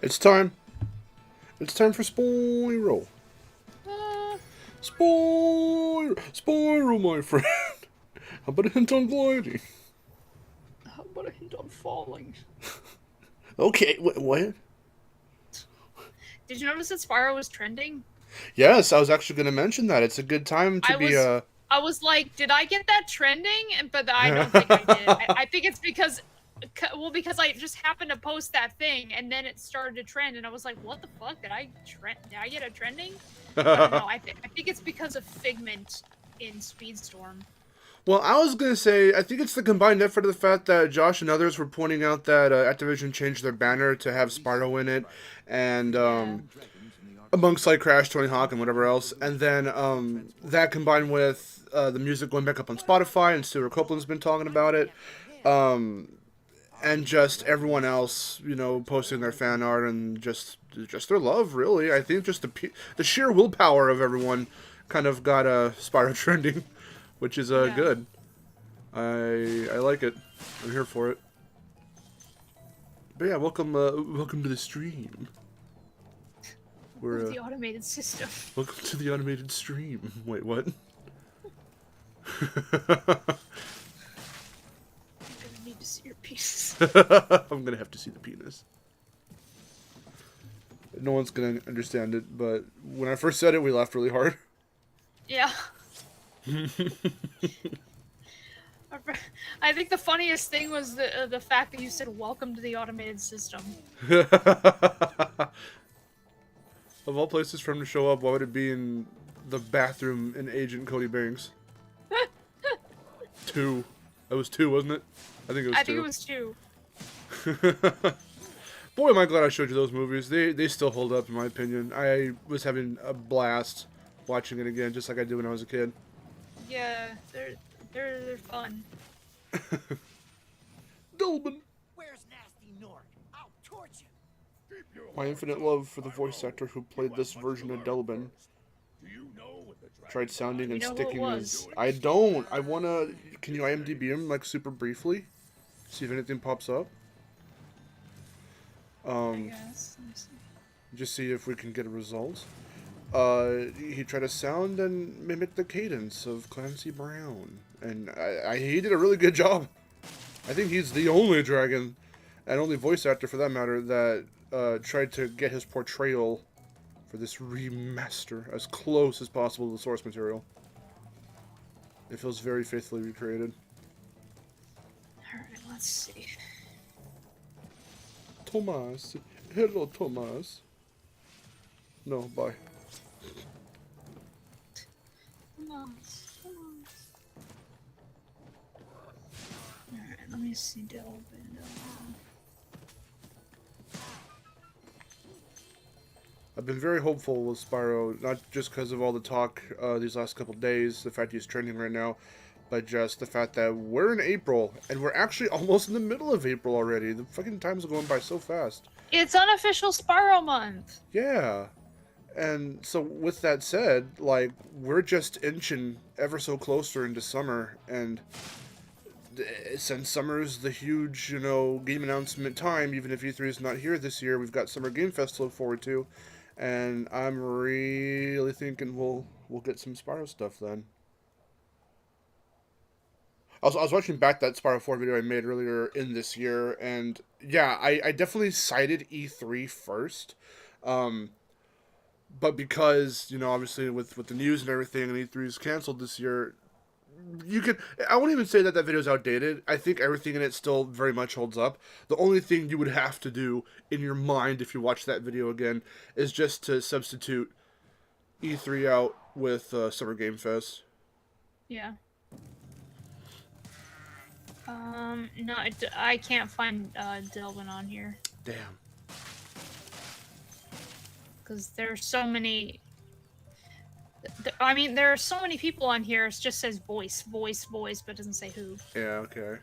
It's time. It's time for Spyro. Spyro, my friend. How about a hint on gliding? How about a hint on falling? Okay, what? Did you notice that Spyro was trending? Yes, I was actually going to mention that. It's a good time to I be was I was like, did I get that trending? But I don't think I did. I think it's because I just happened to post that thing and then it started to trend and I was like, what the fuck? Did I get a trending? But no, I think it's because of Figment in Speedstorm. Well, I was going to say, I think it's the combined effort of the fact that Josh and others were pointing out that Activision changed their banner to have Spyro in it, and Yeah. amongst like Crash, Tony Hawk, and whatever else. And then that combined with the music going back up on Spotify, and Stuart Copeland's been talking about it. Um, and just everyone else, posting their fan art and just their love. Really, I think just the sheer willpower of everyone kind of got Spyro trending, which is Yeah. good. I like it. I'm here for it. But yeah, welcome to the stream. We're The automated system. welcome to the automated stream. Wait, what? I'm gonna need to see your pieces. I'm gonna have to see the penis. No one's gonna understand it, but when I first said it, we laughed really hard. Yeah. I think the funniest thing was the fact that you said "Welcome to the automated system." Of all places for him to show up, why would it be in the bathroom in Agent Cody Banks? Two. That was two, wasn't it? I think it was I two. think it was two. Boy, am I glad I showed you those movies. They still hold up, in my opinion. I was having a blast watching it again, just like I did when I was a kid. Yeah, they're fun. Delbin. Where's Nasty Nork? I'll torch him. My infinite love for the voice actor who played this version of Delbin. Tried sounding and You know who it sticking was? his... I don't. I wanna... Can you IMDb him, like, super briefly? See if anything pops up? I guess. Let me see. Just see if we can get a result. He tried to sound and mimic the cadence of Clancy Brown. And he did a really good job. I think he's the only dragon, and only voice actor for that matter, that tried to get his portrayal for this remaster as close as possible to the source material. It feels very faithfully recreated. Alright, let's see. Thomas. Hello, Thomas. No, bye. Come on. Alright, let me see Delvin. I've been very hopeful with Spyro, not just because of all the talk these last couple days, the fact he's trending right now, but just the fact that we're in April, and we're actually almost in the middle of April already. The fucking time's going by so fast. It's unofficial Spyro month. Yeah. And so with that said, like, we're just inching ever so closer into summer, and since summer's the huge, game announcement time, even if E3 is not here this year, we've got Summer Game Fest to look forward to, and I'm really thinking we'll get some Spyro stuff then. I was watching back that Spyro 4 video I made earlier in this year, and yeah, I definitely cited E3 first. But because, obviously with the news and everything, and E3 is canceled this year, I won't even say that video's outdated. I think everything in it still very much holds up. The only thing you would have to do in your mind if you watch that video again is just to substitute E3 out with Summer Game Fest. Yeah. No, I can't find Delvin on here. Damn. Because there's so many. I mean, there are so many people on here. It just says voice, but it doesn't say who. Yeah, okay.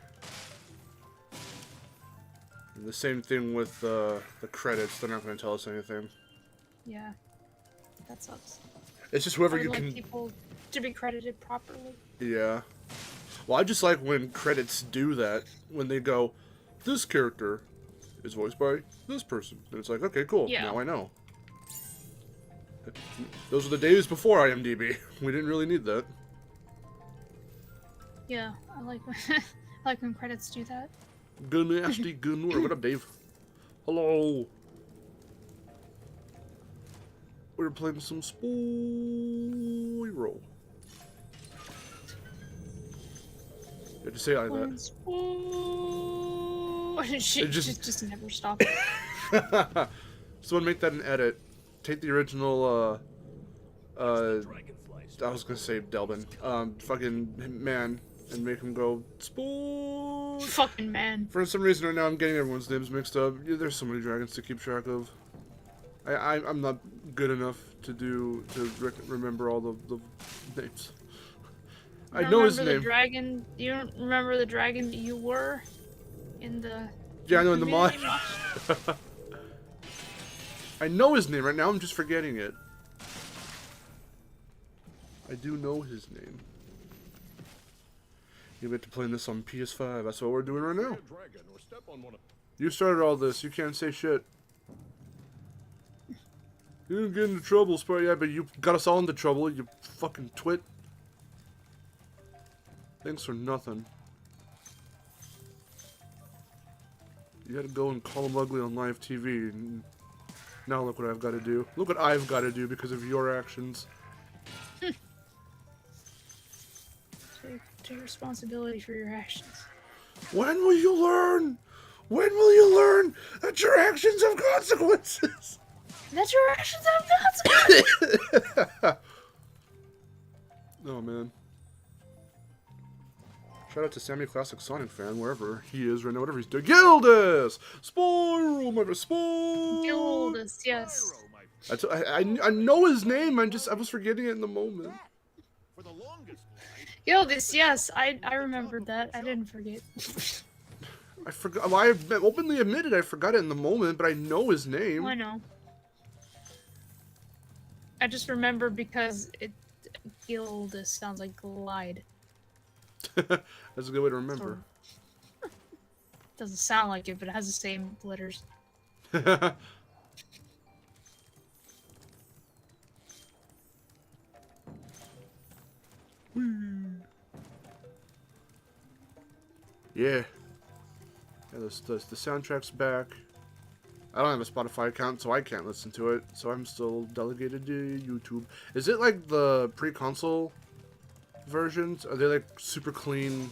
And the same thing with the credits. They're not going to tell us anything. Yeah, that sucks. It's just whoever I would you like can... people to be credited properly. Yeah. Well, I just like when credits do that. When they go, this character is voiced by this person. And it's like, okay, cool. Yeah. Now I know. Those were the days before IMDb. We didn't really need that. Yeah, I like when, I like when credits do that. Good nasty, good Noor. What up, Dave? Hello. We're playing some Spyro. You had to say it like that. Shit, just never stop. Someone make that an edit. Take the original, I was gonna say Delvin, fucking man, and make him go, Spoo! Fucking man. For some reason right now I'm getting everyone's names mixed up. Yeah, there's so many dragons to keep track of. I'm not good enough to remember all the names. I know his name. Dragon, you don't remember the dragon you were in the... Yeah, I know in the mod. I know his name right now, I'm just forgetting it. I do know his name. You get to play this on PS5, that's what we're doing right now. You started all this, you can't say shit. You didn't get into trouble, Spyro. Yeah, but you got us all into trouble, you fucking twit. Thanks for nothing. You had to go and call him ugly on live TV, and now look what I've got to do. Look what I've got to do because of your actions. Take responsibility for your actions. When will you learn? When will you learn that your actions have consequences? That your actions have consequences! Oh, man. Shout out to Sammy Classic Sonic fan, wherever he is right now, whatever he's doing. Gildas! Spyro, my Spyro! Gildas, yes. I know his name, I was forgetting it in the moment. For the longest Gildas, yes, I remembered that. I didn't forget. I forgot. Well, I openly admitted I forgot it in the moment, but I know his name. I know. I just remember because Gildas sounds like glide. That's a good way to remember. Doesn't sound like it, but it has the same letters. Yeah. The soundtrack's back. I don't have a Spotify account, so I can't listen to it. So I'm still delegated to YouTube. Is it like the pre-console versions? Are they like super clean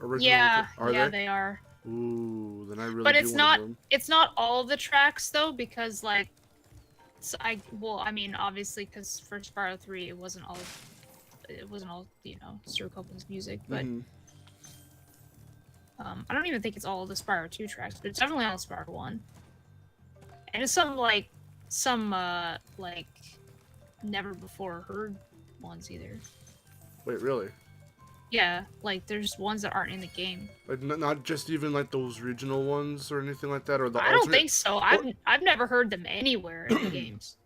original? Yeah, Are they are. Ooh, then I really. But do it's want not. them. It's not all of the tracks though, because like, I mean, obviously, because for Spyro 3, it wasn't all, you know, Stuart Copeland's music, but. Mhm. I don't even think it's all of the Spyro 2 tracks, but it's definitely all Spyro 1. And it's some like never before heard ones either. Wait, really? Yeah, like there's ones that aren't in the game. Like not just even like those regional ones or anything like that, or the I don't alternate... think so. I've never heard them anywhere in the games.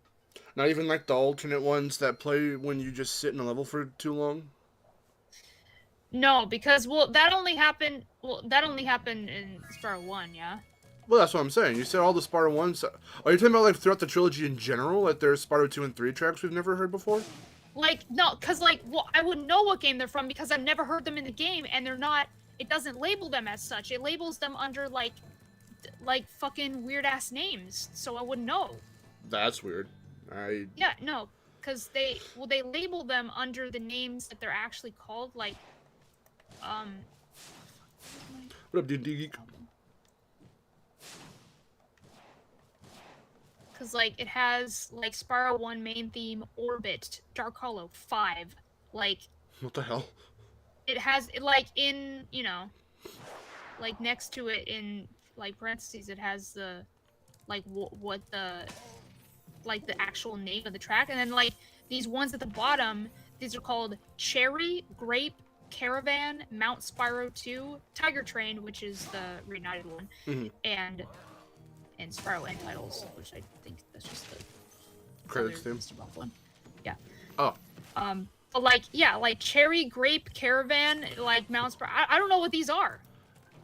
Not even like the alternate ones that play when you just sit in a level for too long. No, because that only happened in Spyro 1, yeah. Well, that's what I'm saying. You said all the Spyro ones. Are you talking about like throughout the trilogy in general? Like there's Spyro 2 and 3 tracks we've never heard before? Like no, cause like I wouldn't know what game they're from because I've never heard them in the game, and they're not. It doesn't label them as such. It labels them under like fucking weird ass names, so I wouldn't know. That's weird. Yeah, no, cause they label them under the names that they're actually called, like What up, dude? Geek? Cause like it has like Spyro 1 main theme, Orbit, Dark Hollow 5, like. What the hell? It has it like in, you know, like next to it in like parentheses, it has the like what the like the actual name of the track, and then like these ones at the bottom, these are called Cherry, Grape, Caravan, Mount Spyro 2, Tiger Train, which is the Reignited one, and Spyro End Titles, which I think that's just the Credits theme. one. Yeah. Oh. But like, yeah, like Cherry, Grape, Caravan, like Mount Spyro. I don't know what these are.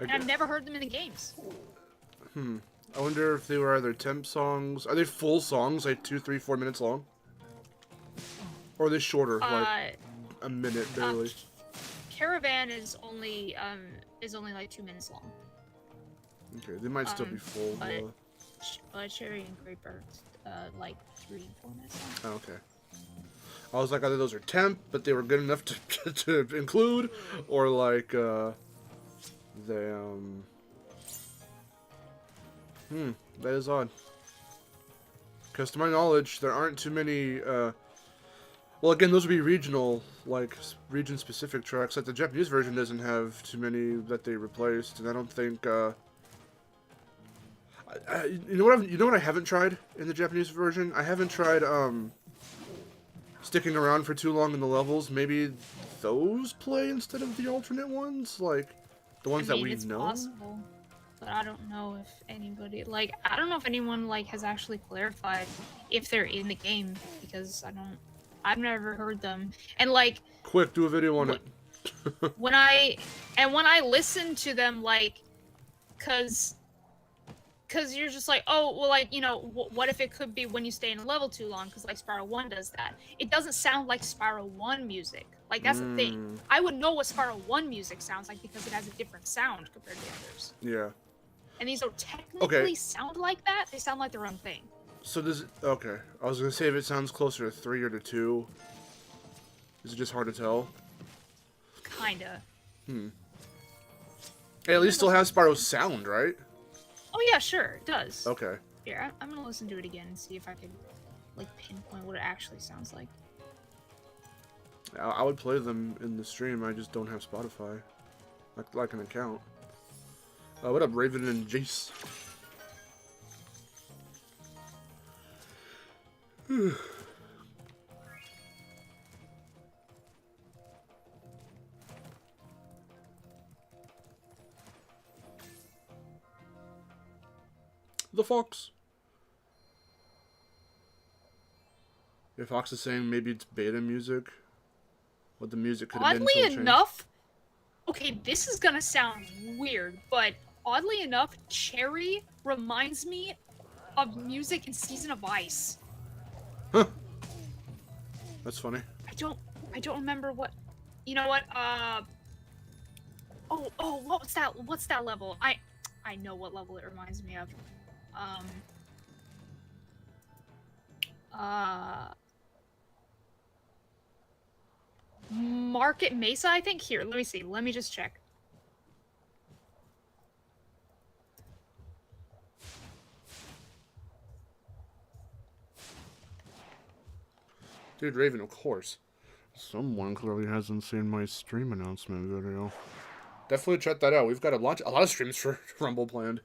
And I've never heard them in the games. I wonder if they were either temp songs. Are they full songs, like 2, 3, 4 minutes long? Or are they shorter, like a minute barely? Caravan is only like 2 minutes long. Okay, they might still be full. But Cherry and Grape are like 3, 4 minutes long. Oh, okay. I was like, either those are temp, but they were good enough to include, or like they that is odd. Because to my knowledge, there aren't too many. Well, again, those would be regional, like region-specific tracks. Like the Japanese version doesn't have too many that they replaced, and I don't think. You know what I haven't tried in the Japanese version? I haven't tried sticking around for too long in the levels. Maybe those play instead of the alternate ones, like the ones that we it's know. Possible, but I don't know if anybody I don't know if anyone has actually clarified if they're in the game, because I've never heard them. And quick, do a video on it. when I listen to them, Because you're just like, oh, well, what if it could be when you stay in a level too long? Because, Spyro 1 does that. It doesn't sound like Spyro 1 music. That's the thing. I would know what Spyro 1 music sounds like because it has a different sound compared to others. Yeah. And these don't technically sound like that. They sound like their own thing. So does it... Okay. I was going to say if it sounds closer to 3 or to 2. Is it just hard to tell? Kinda. Hey, at least still has Spyro's sound, right? Oh, yeah, sure. It does. Okay. Here, I'm gonna listen to it again and see if I can, pinpoint what it actually sounds like. I would play them in the stream. I just don't have Spotify. Like an account. What up, Raven and Jace? The Fox. If Fox is saying maybe it's beta music, what the music could have been. Oddly enough, okay, this is gonna sound weird, but oddly enough, Cherry reminds me of music in Season of Ice. Huh. That's funny. I don't remember what. You know what? Oh, what's that level? I know what level it reminds me of. Market Mesa, I think. Here, let me see. Let me just check. Dude, Raven, of course. Someone clearly hasn't seen my stream announcement video. Definitely check that out. We've got a lot of streams for Rumble planned.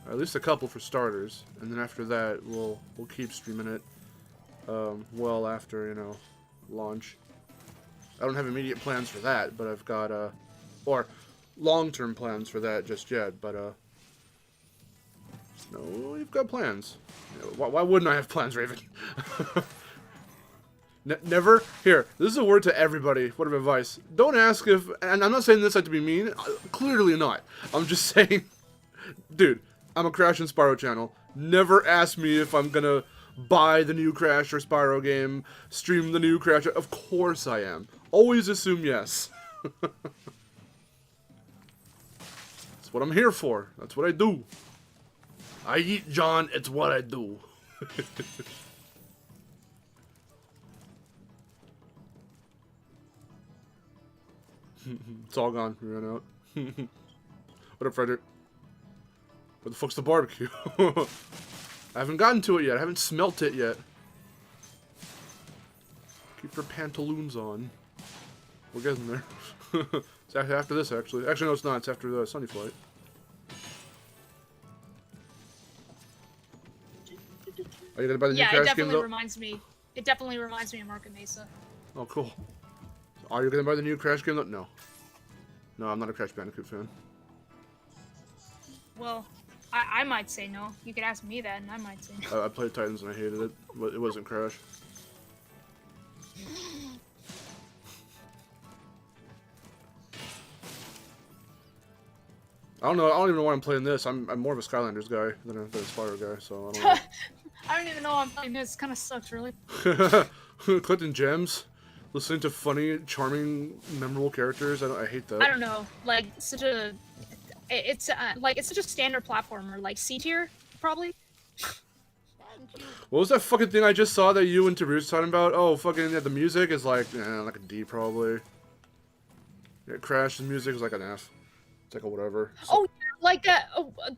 At least a couple for starters, and then after that, we'll keep streaming it. Well after, launch. I don't have immediate plans for that, but I've got or long-term plans for that just yet. But no, we've got plans. Why wouldn't I have plans, Raven? Never. Here, this is a word to everybody. Word of advice: don't ask if. And I'm not saying this to be mean. Clearly not. I'm just saying, dude. I'm a Crash and Spyro channel. Never ask me if I'm gonna buy the new Crash or Spyro game, stream the new Crash. Of course I am. Always assume yes. That's what I'm here for. That's what I do. I eat John. It's what I do. It's all gone. We ran out. What up, Frederick? Where the fuck's the barbecue? I haven't gotten to it yet. I haven't smelt it yet. Keep your pantaloons on. We're getting there. It's after this, actually. Actually, no, it's not. It's after the Sunny Flight. Are you gonna buy the new Crash game, though? Yeah, it definitely reminds me of Market Mesa. Oh, cool. Are you gonna buy the new Crash game, though? No. No, I'm not a Crash Bandicoot fan. Well, I might say no. You could ask me that, and I might say no. I played Titans and I hated it, but it wasn't Crash. I don't know. I don't even know why I'm playing this. I'm more of a Skylanders guy than a Spyro guy, so I don't I don't even know why I'm playing this. Kind of sucks, really. know. Collecting gems, listening to funny, charming, memorable characters. I hate that. I don't know. Like such a, it's such a standard platformer. Like C tier, probably. What was that fucking thing I just saw that you and Taboo's talking about? Oh, fucking yeah, the music is like a D probably. Yeah, Crash. The music is like an F. It's like a whatever. So, Oh, like that.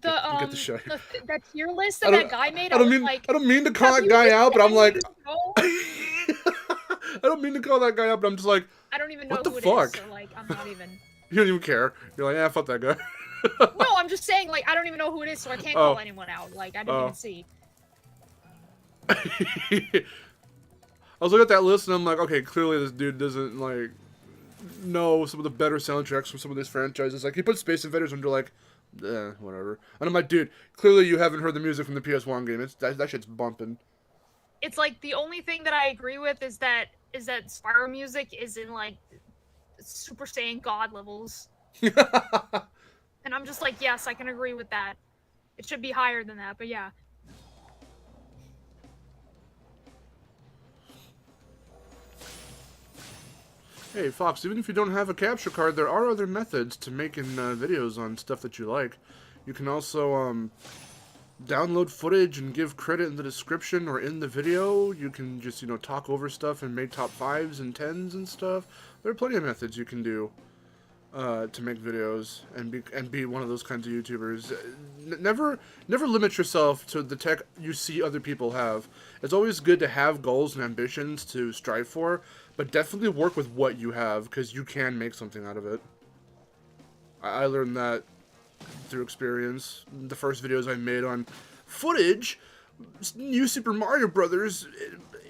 get the shit. That tier list that guy made. I don't mean to call that guy out, but I'm like. I I don't mean to call that guy out, but I'm just like. don't even know what the who fuck? it is, so like I'm not even. You don't even care. You're like, fuck that guy. No, I'm just saying, like, I don't even know who it is, so I can't call anyone out. Like, I didn't even see. I was looking at that list and I'm like, okay, clearly this dude doesn't like know some of the better soundtracks from some of these franchises. Like he put Space Invaders under like, whatever. And I'm like, dude, clearly you haven't heard the music from the PS1 game. It's that shit's bumping. It's like the only thing that I agree with is that Spyro music is in like Super Saiyan God levels. And I'm just like, yes, I can agree with that. It should be higher than that, but yeah. Hey, Fox, even if you don't have a capture card, there are other methods to making videos on stuff that you like. You can also download footage and give credit in the description or in the video. You can just, talk over stuff and make top 5s and 10s and stuff. There are plenty of methods you can do to make videos and be one of those kinds of YouTubers. Never limit yourself to the tech you see other people have. It's always good to have goals and ambitions to strive for, but definitely work with what you have, because you can make something out of it. I learned that through experience. The first videos I made on footage, New Super Mario Brothers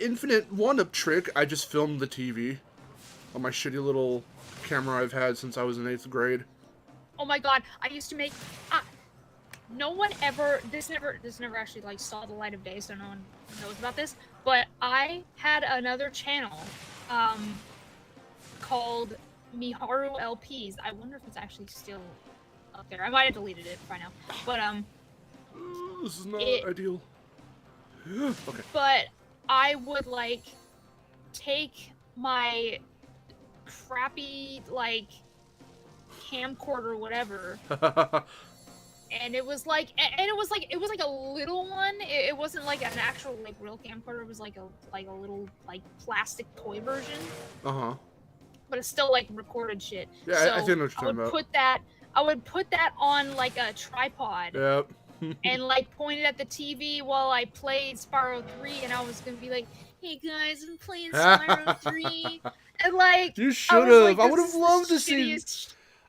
Infinite one-up trick, I just filmed the TV on my shitty little camera I've had since I was in 8th grade. Oh my god, I used to make. No one ever. This never actually like saw the light of day, so no one knows about this. But I had another channel, called Miharu LPs. I wonder if it's actually still up there. I might have deleted it by now. But this is not ideal. Okay. But I would like take my crappy like camcorder or whatever. And it was like a little one. It wasn't like an actual like real camcorder. It was like a little like plastic toy version. But it's still like recorded shit. Yeah, so I think I know what you're talking about. I would put that on like a tripod. Yep. And like point it at the TV while I played Spyro 3, and I was gonna be like, "Hey guys, I'm playing Spyro 3," and like you should have. Like, I would have loved to see.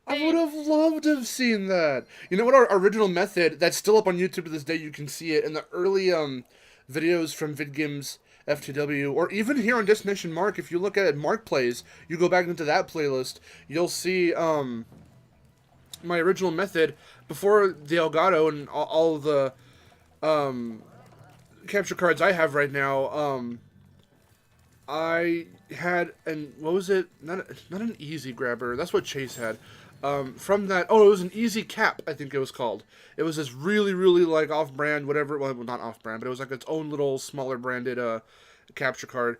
I would have loved to have seen that. You know what? Our original method that's still up on YouTube to this day. You can see it in the early videos from VidGames FTW, or even here on Destination Mark. If you look at Mark Plays, you go back into that playlist, you'll see my original method before the Elgato and all of the capture cards I have right now. I had what was it? Not an easy grabber. That's what Chase had. From that, it was an easy cap, I think it was called. It was this really, really like off-brand, whatever. Well, not off-brand, but it was like its own little smaller branded capture card.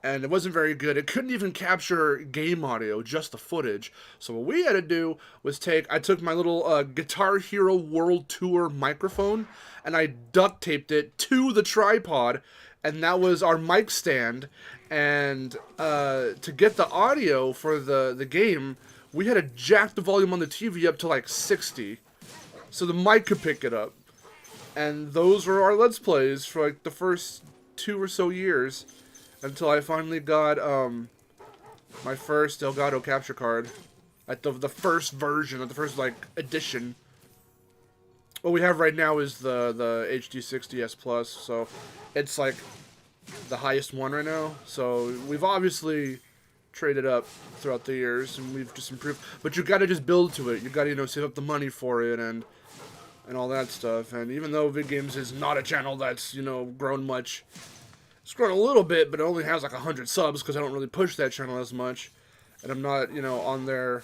And it wasn't very good. It couldn't even capture game audio, just the footage. So what we had to do was I took my little Guitar Hero World Tour microphone, and I duct taped it to the tripod, and that was our mic stand. And to get the audio for the game, we had to jack the volume on the TV up to like 60, so the mic could pick it up. And those were our Let's Plays for like the first 2 or so years, until I finally got my first Elgato capture card at the first version, of the first like edition. What we have right now is the HD60S Plus, so it's like the highest one right now. So we've obviously traded up throughout the years, and we've just improved. But you gotta just build to it. You gotta save up the money for it and all that stuff. And even though VidGames is not a channel that's grown much. It's grown a little bit, but it only has like 100 subs because I don't really push that channel as much, and I'm not, on there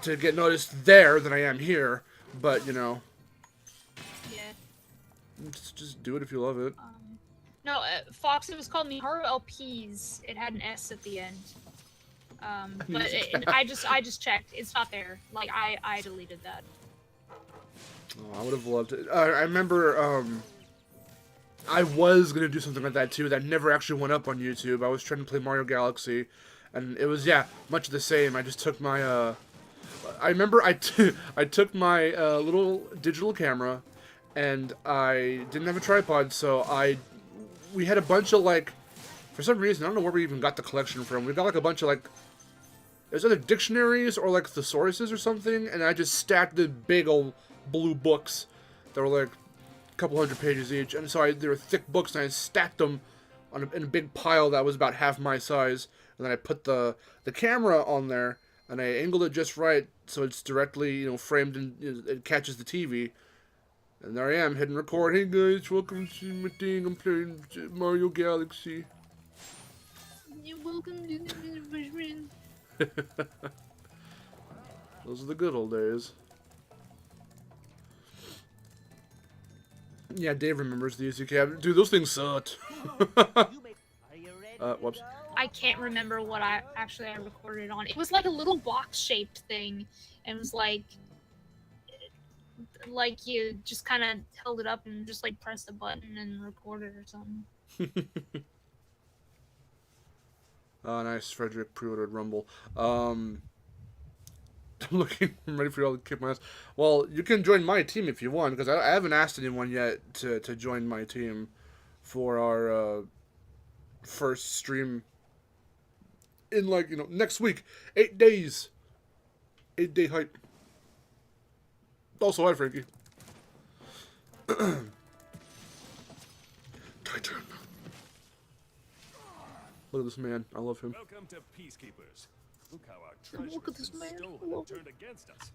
to get noticed there than I am here. But, you know, Yeah. just do it if you love it. No, Fox, it was called Miharu LPs. It had an S at the end. But I just checked. It's not there. Like, I deleted that. Oh, I would have loved it. I remember, I was going to do something like that, too, that never actually went up on YouTube. I was trying to play Mario Galaxy, and it was, yeah, much the same. I just took my, I remember I took my little digital camera, and I didn't have a tripod, so we had a bunch of, like, for some reason, I don't know where we even got the collection from. We got, like, a bunch of, like, there's either dictionaries or, like, thesauruses or something, and I just stacked the big old blue books that were, like, a couple hundred pages each, and so they were thick books, and I stacked them in a big pile that was about half my size, and then I put the camera on there, and I angled it just right so it's directly, you know, framed and it catches the TV. And there I am, hitting record. Hey guys, welcome to my thing. I'm playing Mario Galaxy. You're welcome to the Those are the good old days. Yeah, Dave remembers these. Dude, those things sucked. Whoops. I can't remember what I recorded it on. It was like a little box-shaped thing. And it was like you just kind of held it up and just like pressed the button and recorded or something. Oh, nice. Frederick pre-ordered Rumble. I'm ready for you all to kick my ass. Well, you can join my team if you want, because I haven't asked anyone yet to join my team for our first stream in, like, you know, next week. 8 days. 8-day hype. Also, hi, Frankie. Titan. Look at this man. I love him. Welcome to Peacekeepers. Look how our Look at this man. stolen and turned against us.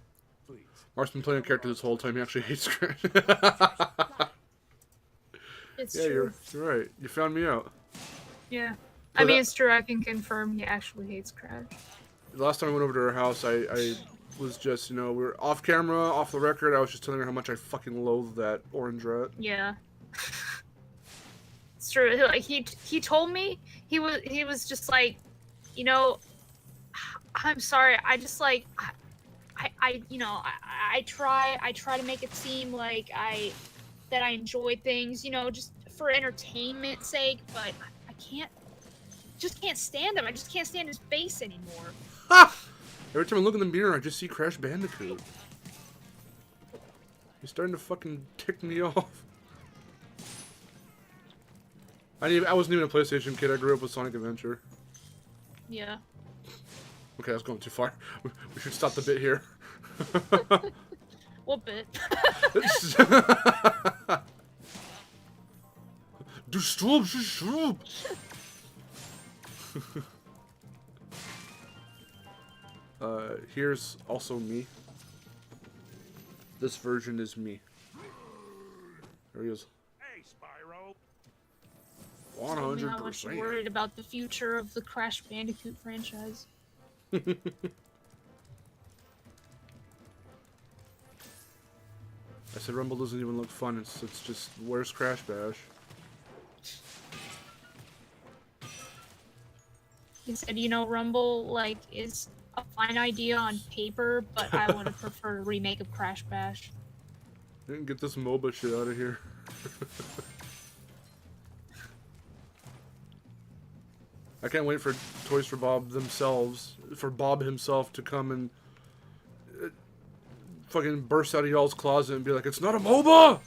Please. Mark's been playing a character this whole time. He actually hates Crash. It's Yeah, true. you're right. You found me out. Yeah. I mean, it's true. I can confirm he actually hates Crash. The last time I went over to her house, I was just, you know, we were off camera, off the record. I was just telling her how much I fucking loathe that orange rat. Yeah. It's true. Like he told me he was just like, you know, I'm sorry. I just like I try to make it seem like that I enjoy things, you know, just for entertainment's sake, but I can't stand him. I just can't stand his face anymore. Ha! Every time I look in the mirror, I just see Crash Bandicoot. He's starting to fucking tick me off. I wasn't even a PlayStation kid. I grew up with Sonic Adventure. Yeah. Okay, that's going too far. We should stop the bit here. What bit? Disturb. Here's also me. This version is me. There he is. Hey, Spyro. 100%. How much you're worried about the future of the Crash Bandicoot franchise. I said Rumble doesn't even look fun. It's just, where's Crash Bash? He said, you know, Rumble, like, is a fine idea on paper, but I would have preferred a remake of Crash Bash. Didn't get this MOBA shit out of here. I can't wait for Toys for Bob themselves, for Bob himself to come and fucking burst out of y'all's closet and be like, it's not a MOBA!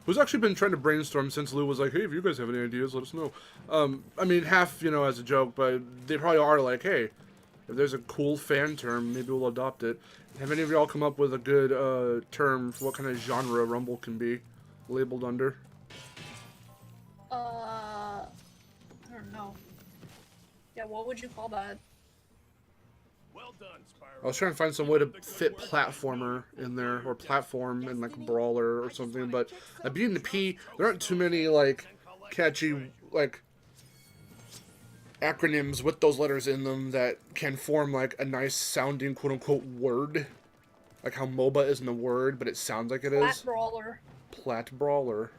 Who's actually been trying to brainstorm since Lou was like, hey, if you guys have any ideas, let us know. I mean, half, you know, as a joke, but they probably are like, hey, if there's a cool fan term, maybe we'll adopt it. Have any of y'all come up with a good term for what kind of genre Rumble can be labeled under? I don't know. Yeah, what would you call that? Well done, Spyro. I was trying to find some way to fit platformer in there, or platform in like brawler or something, but a B and a P, there aren't too many like catchy like acronyms with those letters in them that can form like a nice sounding quote unquote word. Like how MOBA isn't a word, but it sounds like it is. Flat brawler. Plat brawler.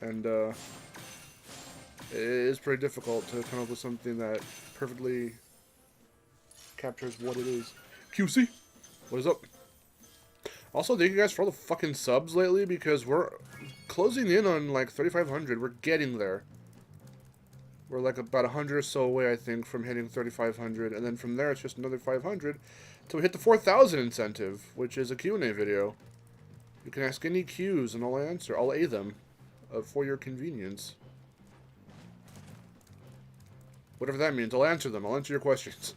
And it is pretty difficult to come up with something that perfectly captures what it is. QC, what is up? Also, thank you guys for all the fucking subs lately, because we're closing in on like 3,500. We're getting there. We're like about 100 or so away, I think, from hitting 3,500, and then from there it's just another 500 until we hit the 4,000 incentive, which is a Q&A video. You can ask any Qs and I'll answer. I'll A them for your convenience. Whatever that means, I'll answer them. I'll answer your questions.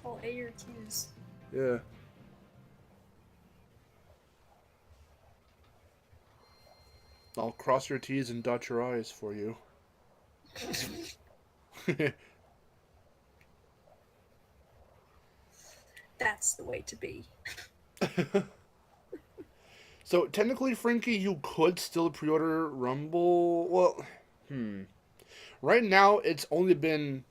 I'll A your Qs. Yeah. I'll cross your T's and dot your I's for you. That's the way to be. So, technically, Frankie, you could still pre-order Rumble. Well, right now, it's only been...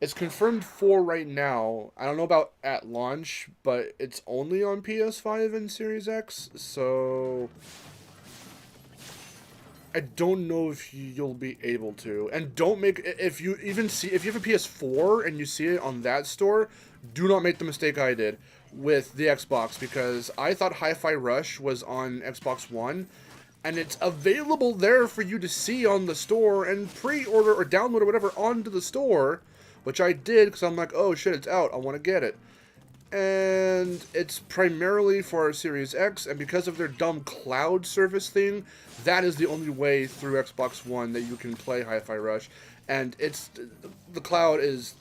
It's confirmed for right now. I don't know about at launch, but it's only on PS5 and Series X, so... I don't know if you'll be able to. And don't make... If you have a PS4 and you see it on that store, do not make the mistake I did with the Xbox, because I thought Hi-Fi Rush was on Xbox One, and it's available there for you to see on the store and pre-order or download or whatever onto the store, which I did because I'm like, oh shit, it's out, I want to get it. And it's primarily for Series X, and because of their dumb cloud service thing, that is the only way through Xbox One that you can play Hi-Fi Rush, and the cloud is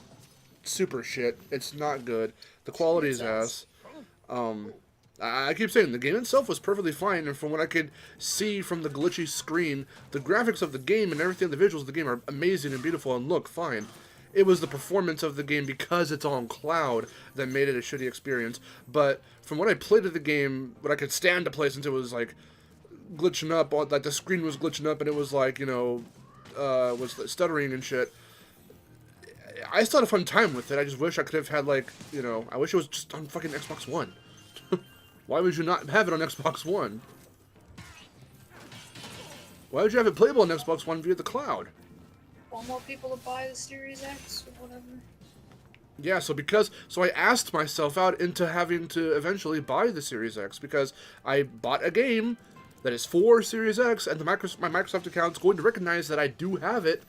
super shit. It's not good. The quality is ass. I keep saying, the game itself was perfectly fine, and from what I could see from the glitchy screen, the graphics of the game and everything, the visuals of the game are amazing and beautiful and look fine. It was the performance of the game, because it's on cloud, that made it a shitty experience. But from what I played of the game, what I could stand to play, since it was like glitching up, like the screen was glitching up and it was like, you know, was stuttering and shit, I still had a fun time with it. I just wish I could have had, like, you know, I wish it was just on fucking Xbox One. Why would you not have it on Xbox One? Why would you have it playable on Xbox One via the cloud? Want more people to buy the Series X or whatever? Yeah, so I asked myself out into having to eventually buy the Series X, because I bought a game that is for Series X, and my Microsoft account's going to recognize that I do have it,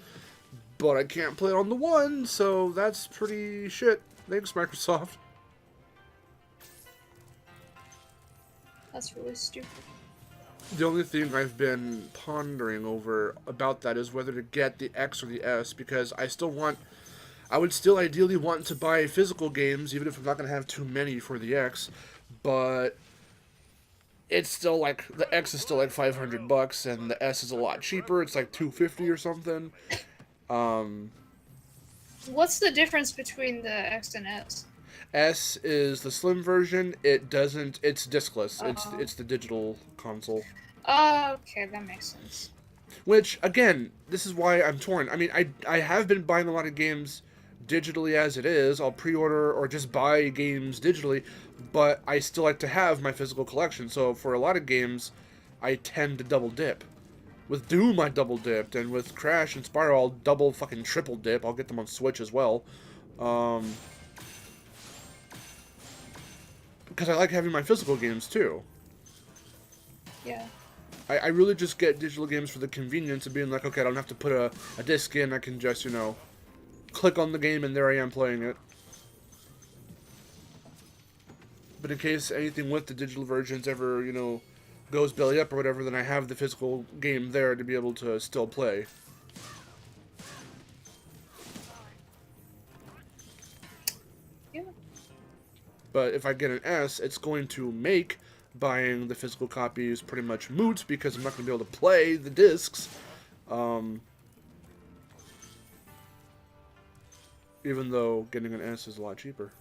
but I can't play it on the One, so that's pretty shit. Thanks, Microsoft. That's really stupid. The only thing I've been pondering over about that is whether to get the X or the S, because I would still ideally want to buy physical games, even if I'm not going to have too many for the X, but it's still like, the X is still like $500, and the S is a lot cheaper. It's like $250 or something. What's the difference between the X and S? S is the slim version. It's discless. It's the digital console. Oh, okay, that makes sense. Which, again, this is why I'm torn. I mean, I have been buying a lot of games digitally as it is. I'll pre-order or just buy games digitally, but I still like to have my physical collection. So for a lot of games, I tend to double dip. With Doom, I double dipped, and with Crash and Spyro, I'll double fucking triple dip. I'll get them on Switch as well. Because I like having my physical games too. Yeah. I really just get digital games for the convenience of being like, okay, I don't have to put a disc in. I can just, you know, click on the game and there I am playing it. But in case anything with the digital versions ever, you know, goes belly up or whatever, then I have the physical game there to be able to still play. Yeah. But if I get an S, it's going to make buying the physical copies pretty much moot, because I'm not going to be able to play the discs. Even though getting an S is a lot cheaper.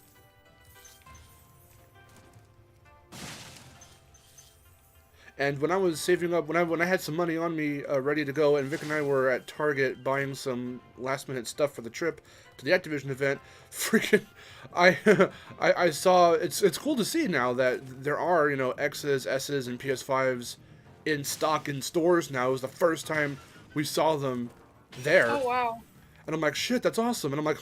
And when I was saving up, when I had some money on me ready to go, and Vic and I were at Target buying some last minute stuff for the trip to the Activision event, freaking, I I saw it's cool to see now that there are, you know, X's, S's, and PS5s in stock in stores now. It was the first time we saw them there. Oh wow. And I'm like, shit, that's awesome. And I'm like,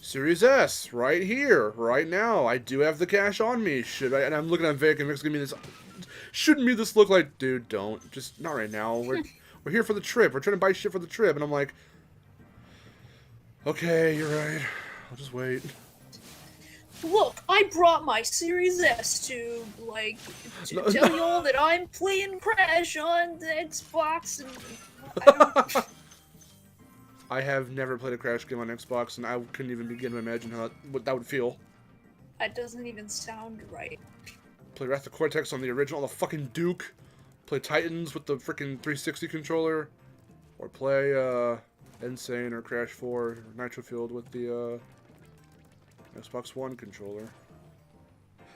Series S, right here, right now. I do have the cash on me. Should I? And I'm looking at Vic, and Vic's giving me this. Shouldn't me this look like, dude? Don't. Just not right now. We're here for the trip. We're trying to buy shit for the trip. And I'm like, okay, you're right. I'll just wait. Look, I brought my Series S to, like, to tell you all that I'm playing Crash on the Xbox, and I don't... I have never played a Crash game on Xbox, and I couldn't even begin to imagine what that would feel. That doesn't even sound right. Play Wrath of Cortex on the original, the fucking Duke. Play Titans with the freaking 360 controller. Or play Insane or Crash 4 or Nitro Fueled with the Xbox One controller.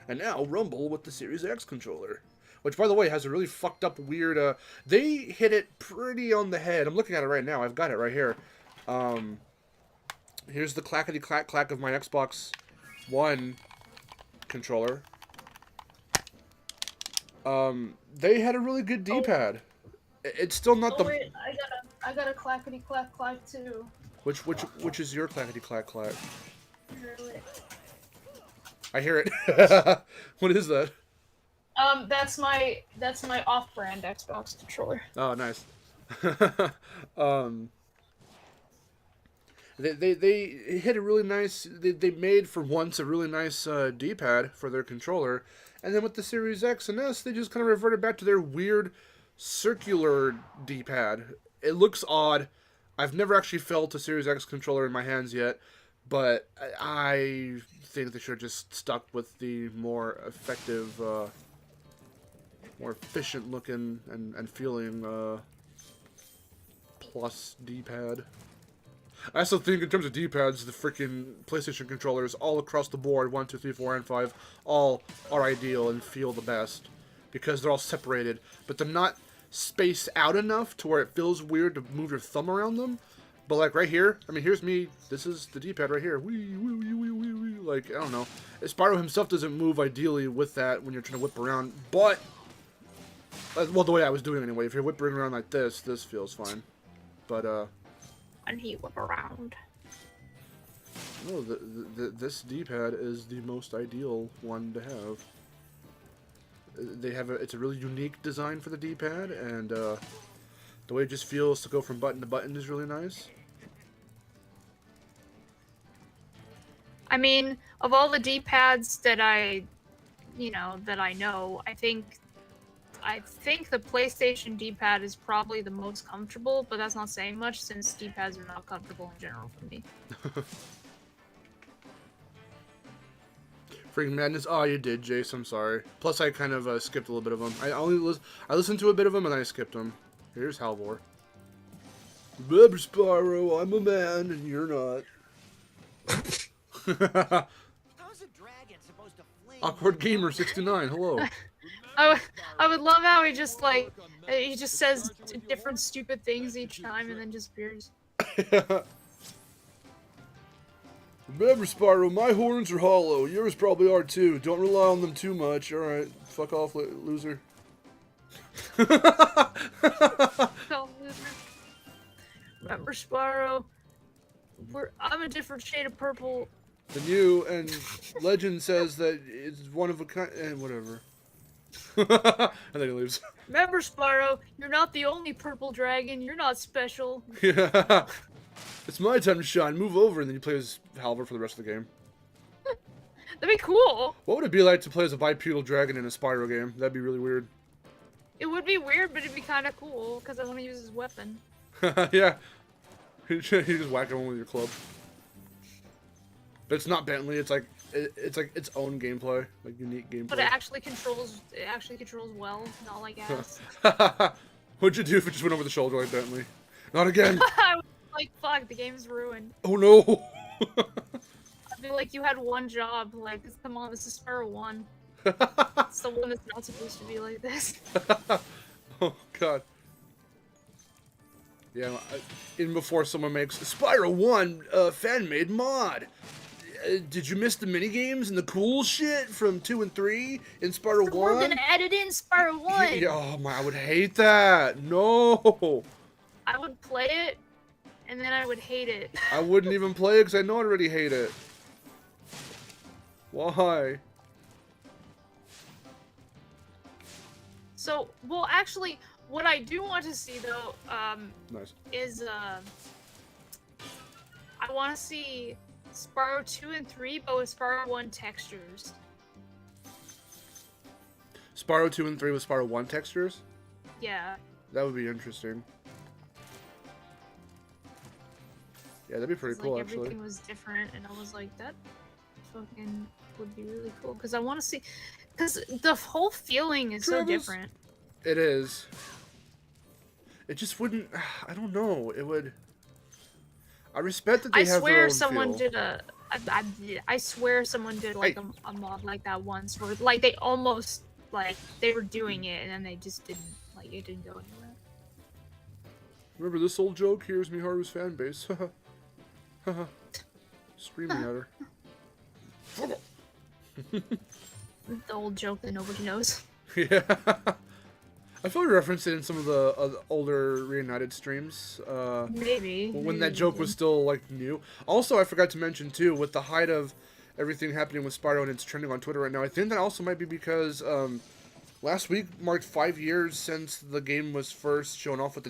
And now Rumble with the Series X controller. Which, by the way, has a really fucked up, weird... they hit it pretty on the head. I'm looking at it right now. I've got it right here. Here's the clackety-clack-clack of my Xbox One controller. They had a really good D-pad. It's still not the... wait, I got a clackety-clack-clack too. Which is your clackety-clack-clack? Really? I hear it. What is that? That's my off-brand Xbox controller. Oh, nice. They hit a really nice... They made, for once, a really nice D-pad for their controller. And then with the Series X and S, they just kind of reverted back to their weird circular D-pad. It looks odd. I've never actually felt a Series X controller in my hands yet. But I think they should have just stuck with the more effective... more efficient looking and feeling plus D-pad. I also think in terms of D-pads, the freaking PlayStation controllers all across the board, 1, 2, 3, 4, and 5, all are ideal and feel the best. Because they're all separated. But they're not spaced out enough to where it feels weird to move your thumb around them. But like right here, I mean, here's me, this is the D-pad right here. Wee, wee, wee, wee, wee, wee. Like, I don't know. Spyro himself doesn't move ideally with that when you're trying to whip around, but... Well, the way I was doing anyway. If you're whipping around like this feels fine. But, And he whip around. no, this D-pad is the most ideal one to have. They have it's a really unique design for the D-pad, and, the way it just feels to go from button to button is really nice. I mean, of all the D-pads that I know, I think the PlayStation D-pad is probably the most comfortable, but that's not saying much since D-pads are not comfortable in general for me. Freaking Madness. Oh, you did, Jace. I'm sorry. Plus, I kind of skipped a little bit of them. I listened to a bit of them and I skipped them. Here's Halvor. Remember, Spyro, I'm a man and you're not. How's a dragon supposed to flame? Awkward Gamer 69. Hello. I would love how he just says different stupid things each time and then disappears. Remember, Spyro, my horns are hollow. Yours probably are too. Don't rely on them too much. Alright. Fuck off, loser. Remember, Spyro? I'm a different shade of purple. Than you, and legend says that it's one of a kind, and whatever. I think it leaves. Remember, Spyro? You're not the only purple dragon. You're not special. Yeah. It's my time to shine. Move over, and then you play as Halvor for the rest of the game. That'd be cool. What would it be like to play as a bipedal dragon in a Spyro game? That'd be really weird. It would be weird, but it'd be kind of cool because I want to use his weapon. Yeah. You just whack him with your club. But it's not Bentley. It's like its own gameplay, like unique gameplay. But it actually controls well, not like ass. What'd you do if it just went over the shoulder like Bentley? Not again. I was like, fuck, the game's ruined. Oh no. I feel like you had one job. Like, come on, this is Spyro 1. It's the one that's not supposed to be like this. Oh god. Yeah, even before someone makes Spyro 1 fan-made mod. Did you miss the mini games and the cool shit from 2 and 3 in Spyro 1? We're gonna add it in Spyro 1. Yeah, oh my, I would hate that. No. I would play it, and then I would hate it. I wouldn't even play it because I know I already hate it. Why? So, well, actually, what I do want to see though, Nice. is I want to see Spyro 2 and 3, but with Spyro 1 textures. Spyro 2 and 3 with Spyro 1 textures? Yeah. That would be interesting. Yeah, that'd be pretty cool, like actually. everything was different, and I was like, that fucking would be really cool. Because I want to see, because the whole feeling is so different. It is. It just wouldn't. I don't know. It would. I respect that they I have their swear own someone feel. did a. I swear someone did like a mod like that once, where like they almost like they were doing it, and then they just didn't like it didn't go anywhere. Remember this old joke? Here's Miharu's fan base. Screaming at her. The old joke that nobody knows. Yeah. I feel we referenced it in some of the older Reignited streams. Maybe. When that joke was still, like, new. Also, I forgot to mention, too, with the height of everything happening with Spyro and it's trending on Twitter right now, I think that also might be because last week marked 5 years since the game was first shown off with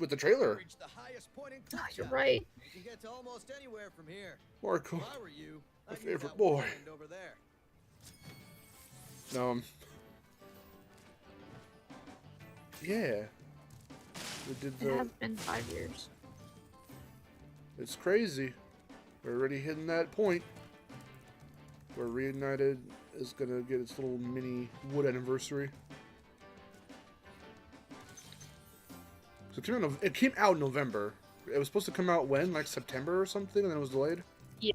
the trailer. Reach the highest point in Oh, you're Quickshot. right. You can get to almost anywhere from here. Marco, If I were you, my I'd use favorite that boy. whirlwind over there. Yeah. We did It has been 5 years. It's crazy. We're already hitting that point where Reignited is gonna get its little mini wood anniversary. So it came out in November. It was supposed to come out when, like September or something, and then it was delayed. Yeah.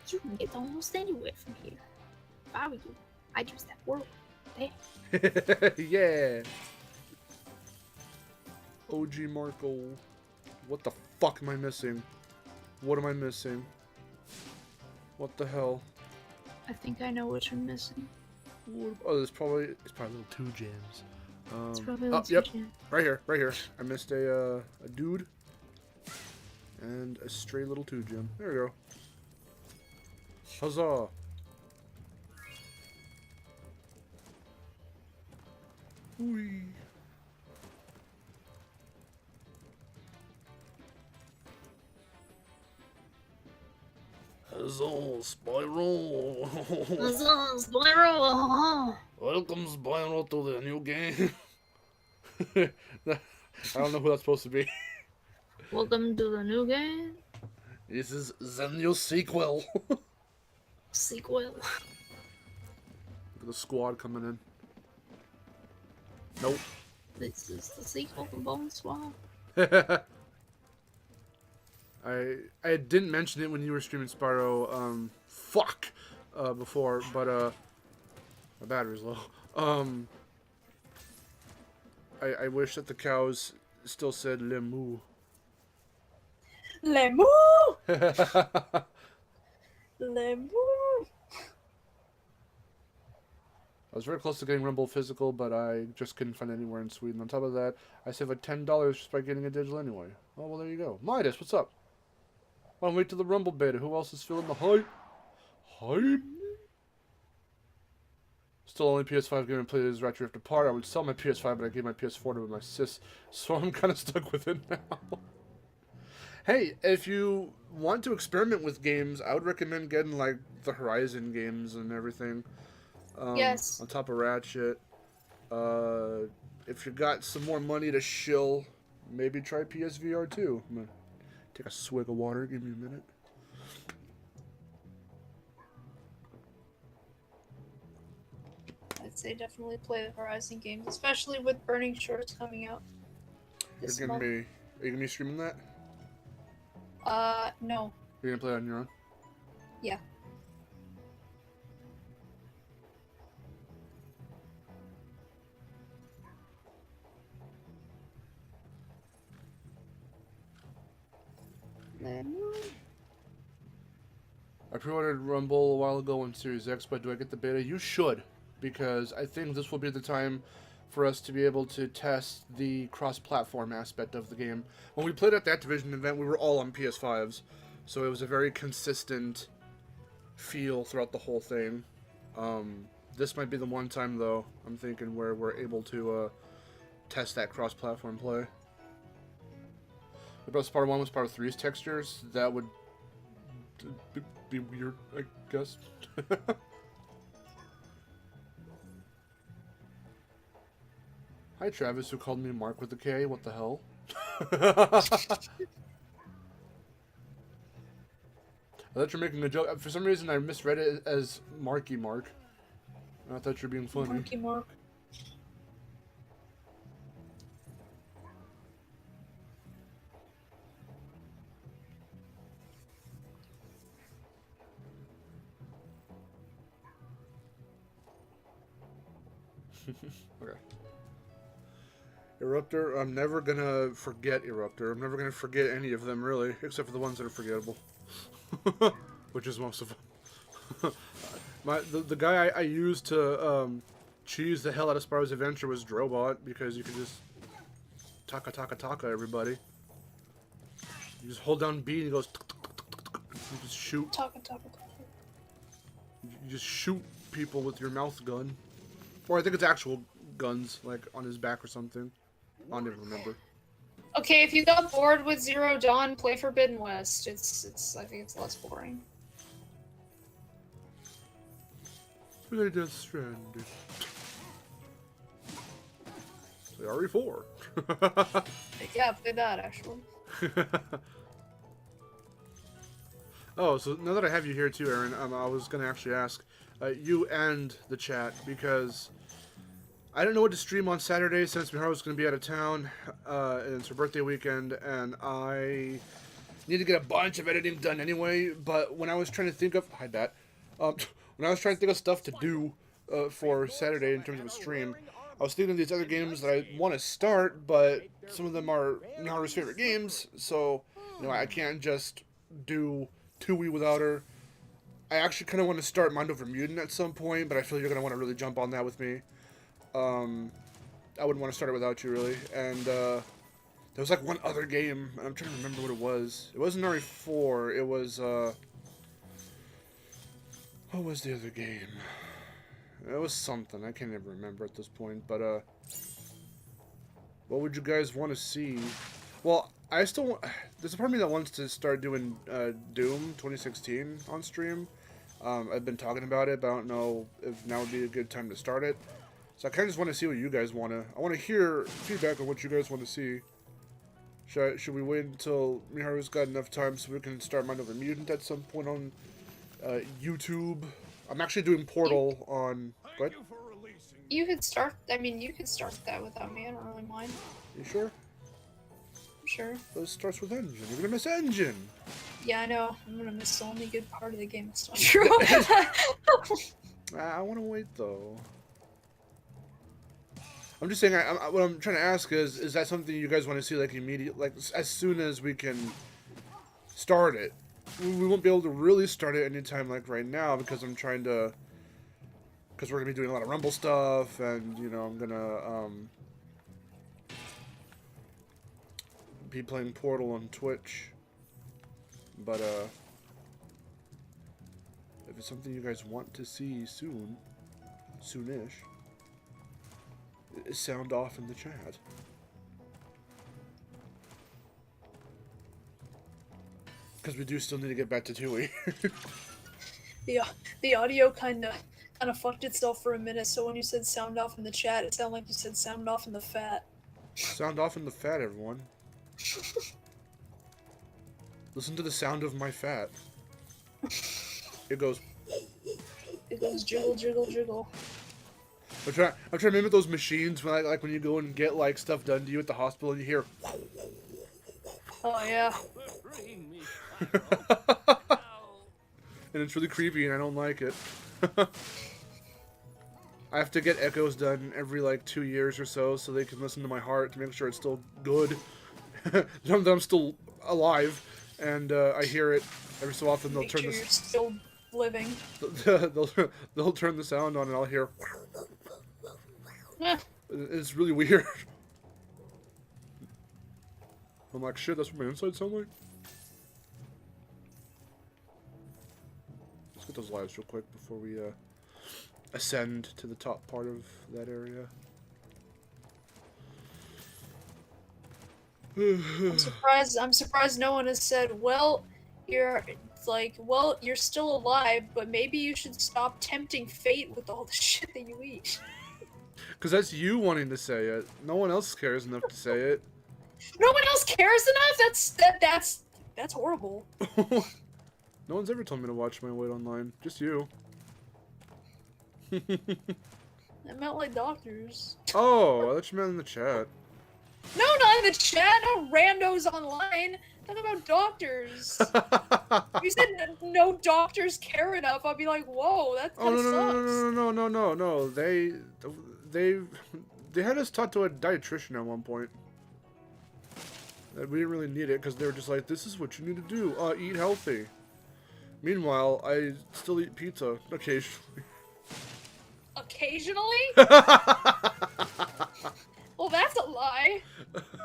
You can get almost anywhere from here. If I were you, I'd use that word. Damn. Yeah. OG Marco. What the fuck am I missing? What am I missing? What the hell? I think I know what you're missing. Oh, it's probably little 2 gems. It's probably Oh, what's yep. missing. Right here. I missed a dude and a stray little 2 gem. There we go. Huzzah! Whee! Huzzah, Spyro! Spyro! Welcome, Spyro, to the new game. I don't know who that's supposed to be. Welcome to the new game. This is the new sequel. Sequel. Look at the squad coming in. Nope. This is the sequel to Bone Swamp. I didn't mention it when you were streaming Spyro, before, but, my battery's low. I wish that the cows still said Le Moo. Le Moo! Le Moo! I was very close to getting Rumble physical, but I just couldn't find it anywhere in Sweden. On top of that, I saved like $10 just by getting a digital anyway. Oh, well, there you go. Midas, what's up? Why don't we wait till the Rumble beta? Who else is feeling the hype? Hype? Still only PS5 game and play this right drift apart. I would sell my PS5, but I gave my PS4 to my sis, so I'm kind of stuck with it now. Hey, if you want to experiment with games, I would recommend getting like the Horizon games and everything. Yes. On top of Ratchet. If you got some more money to shill, maybe try PSVR 2. I'm gonna take a swig of water. Give me a minute. I'd say definitely play the Horizon games, especially with Burning Shores coming out this Are you month. gonna be streaming that? No. You're gonna play it on your own? Yeah. I pre-ordered Rumble a while ago on Series X, but do I get the beta? You should, because I think this will be the time for us to be able to test the cross-platform aspect of the game. When we played at the Activision event, we were all on PS5s, so it was a very consistent feel throughout the whole thing. This might be the one time, though, I'm thinking, where we're able to test that cross-platform play. What about Spyro 1 with Spyro 3's textures? That would be weird, I guess. Hi, Travis, who called me Mark with a K. What the hell? I thought you were making a joke. For some reason, I misread it as Marky Mark. I thought you were being funny. Marky Mark. Okay. Eruptor, I'm never gonna forget Eruptor. I'm never gonna forget any of them, really, except for the ones that are forgettable. Which is most of them. The guy I used to cheese the hell out of Spyro's Adventure was Drobot, because you can just taka everybody. You just hold down B and he goes you just shoot. Taka. You just shoot people with your mouth gun. Or I think it's actual guns, like on his back or something. I don't even remember. Okay, if you got bored with Zero Dawn, play Forbidden West. I think it's less boring. Play Death Stranding. Play RE4. Yeah, play that actually. Oh, so now that I have you here too, Aaron, I was going to actually ask you and the chat, because I don't know what to stream on Saturday since Miharu's going to be out of town, and it's her birthday weekend, and I need to get a bunch of editing done anyway, but when I was trying to think of... Hi, Bat. When I was trying to think of stuff to do for Saturday in terms of a stream, I was thinking of these other games that I want to start, but some of them are Miharu's favorite games, so you know, I can't just do Tui without her. I actually kind of want to start Mind Over Mutant at some point, but I feel you're going to want to really jump on that with me. I wouldn't want to start it without you, really. And there was like one other game, and I'm trying to remember what it was. It wasn't RE4, it was, what was the other game? It was something, I can't even remember at this point, but, what would you guys want to see? Well, I still want... There's a part of me that wants to start doing Doom 2016 on stream. I've been talking about it, but I don't know if now would be a good time to start it. So I kind of just want to see what you guys want to... I want to hear feedback on what you guys want to see. Should we wait until Miharu's got enough time so we can start Mind Over Mutant at some point on YouTube? I'm actually doing Portal on... Go ahead. You could start. I mean, you could start that without me. I don't really mind. You sure? Sure. It starts with Engine. You're gonna miss Engine. Yeah, I know. I'm gonna miss the only good part of the game. It's not true. I want to wait though. I'm just saying. What I'm trying to ask is that something you guys want to see like immediate, like as soon as we can start it? We won't be able to really start it anytime like right now because I'm trying to. Because we're gonna be doing a lot of Rumble stuff, and you know I'm gonna be playing Portal on Twitch. But if it's something you guys want to see soon, soonish, sound off in the chat. Because we do still need to get back to Tui. The audio kind of fucked itself for a minute. So when you said sound off in the chat, it sounded like you said sound off in the fat. Sound off in the fat, everyone. Listen to the sound of my fat. It goes. It goes jiggle, jiggle, jiggle. I'm trying to mimic those machines when like when you go and get like stuff done to you at the hospital and you hear. Oh yeah. And it's really creepy and I don't like it. I have to get echoes done every like 2 years or so they can listen to my heart to make sure it's still good. That I'm still alive. and I hear it every so often. They'll Make turn sure this. you're still living. They'll turn the sound on, and I'll hear. Eh, It's really weird. I'm like, shit, that's what my insides sound like? Let's get those lives real quick before we ascend to the top part of that area. I'm surprised no one has said, well, you're still alive, but maybe you should stop tempting fate with all the shit that you eat. Because that's you wanting to say it. No one else cares enough to say it. No one else cares enough? That's horrible. No one's ever told me to watch my weight online. Just you. I meant like doctors. Oh, I thought you meant in the chat. No, not in the chat, no randos online. Talk about doctors. You said no doctors care enough. I'll be like, whoa, that Oh kind of no sucks. no! They had us taught to a dietitian at one point. We didn't really need it because they were just like, this is what you need to do. Eat healthy. Meanwhile, I still eat pizza occasionally. Occasionally? Well, that's a lie.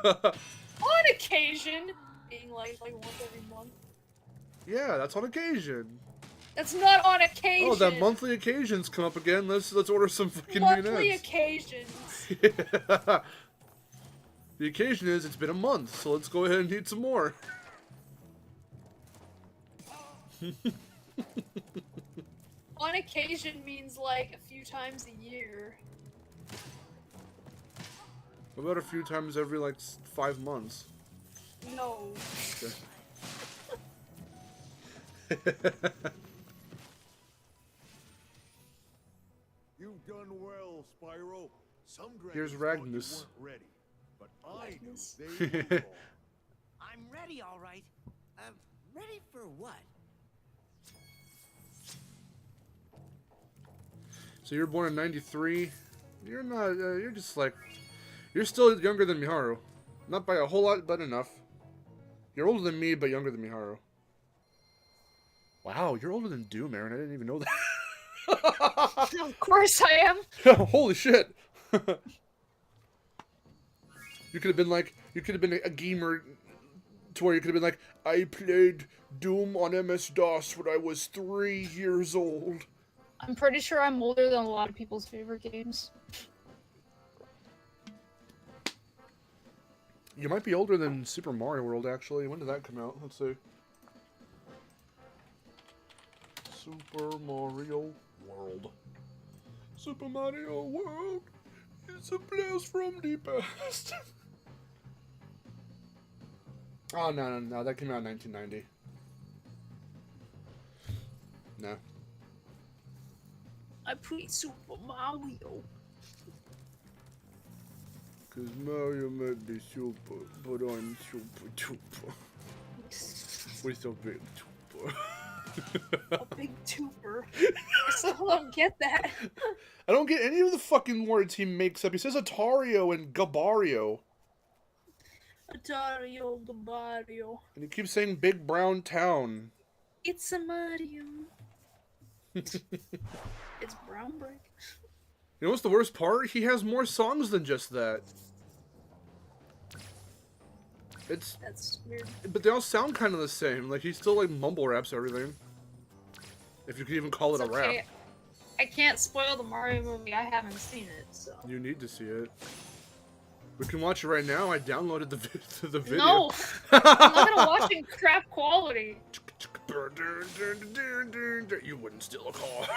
On occasion, being like once every month. Yeah, that's on occasion. That's not on occasion. Oh, that monthly occasions come up again. Let's order some fucking Monthly meanettes. occasions. The occasion is it's been a month, so let's go ahead and eat some more. On occasion means like a few times a year. About a few times every like 5 months. No. Okay. You've done well, Spyro. Some Here's dragons thought you Ragnus. weren't ready, but I knew Ragnus. they were wrong. I'm ready, all right. Ready for what? So you're born in '93. You're not. You're just like. You're still younger than Miharu. Not by a whole lot, but enough. You're older than me, but younger than Miharu. Wow, you're older than Doom, Aaron. I didn't even know that. of course I am. Holy shit. You could have been like. You could have been a gamer to where you could have been like, I played Doom on MS-DOS when I was 3 years old. I'm pretty sure I'm older than a lot of people's favorite games. You might be older than Super Mario World, actually. When did that come out? Let's see. Super Mario World. Super Mario World. It's a blast from the past. Oh, no. That came out in 1990. No. I played Super Mario. Because Mario might be super, but I'm super duper. With a big duper. A big tuber. I still don't get that. I don't get any of the fucking words he makes up. He says Atario and Gabario. Atario the Mario. And he keeps saying Big Brown Town. It's a Mario. It's brown brick. You know what's the worst part? He has more songs than just that. That's weird. But they all sound kind of the same. Like, he still, like, mumble raps everything. If you could even call it It's a rap. okay. I can't spoil the Mario movie. I haven't seen it, so. You need to see it. We can watch it right now. I downloaded the video. No! I'm not gonna watch it in crap quality. You wouldn't steal a car.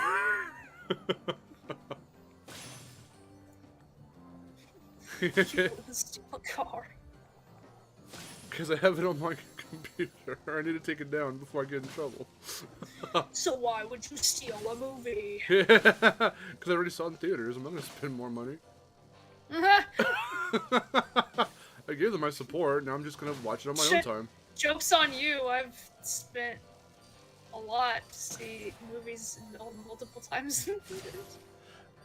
Steal a car. Because I have it on my computer. I need to take it down before I get in trouble. So why would you steal a movie? Because I already saw it in theaters. I'm not going to spend more money. I gave them my support. Now I'm just going to watch it on my own time. Joke's on you. I've spent a lot to see movies multiple times in theaters.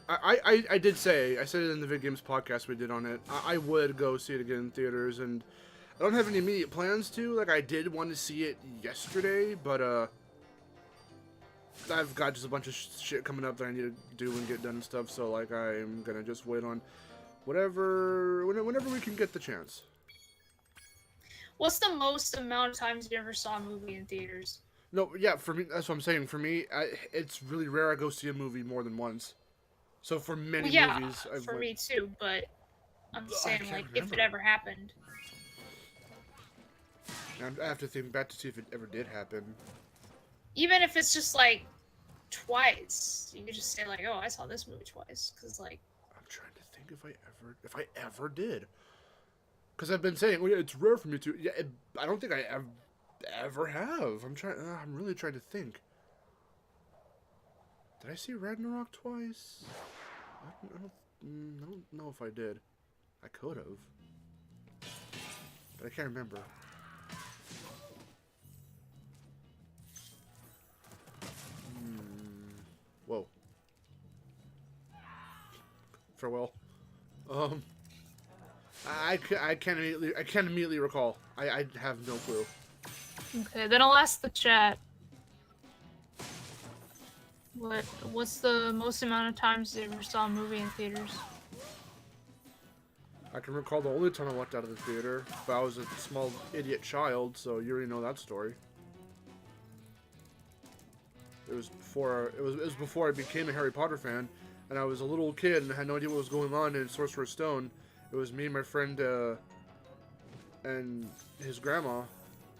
I did say, I said it in the Vid Games podcast we did on it, I would go see it again in theaters, and I don't have any immediate plans to. Like, I did want to see it yesterday, but I've got just a bunch of shit coming up that I need to do and get done and stuff. So like, I'm gonna just wait on whenever we can get the chance. What's the most amount of times you ever saw a movie in theaters? No, yeah, for me, that's what I'm saying. For me, it's really rare I go see a movie more than once. So for many Well, yeah, movies, for me too, but I'm saying, can't like, if remember. it ever happened. I have to think back to see if it ever did happen. Even if it's just, like, twice. You could just say, like, oh, I saw this movie twice. Because, like... I'm trying to think if I ever did. Because I've been saying, well, yeah, it's rare for me to. Yeah, I don't think I ever have. I'm really trying to think. Did I see Ragnarok twice? I don't know if I did. I could have. But I can't remember. Whoa. Farewell. I can't immediately recall. I have no clue. Okay, then I'll ask the chat. What's the most amount of times you ever saw a movie in theaters? I can recall the only time I walked out of the theater, but I was a small idiot child, so you already know that story. It was before I became a Harry Potter fan, and I was a little kid and I had no idea what was going on in Sorcerer's Stone. It was me and my friend and his grandma,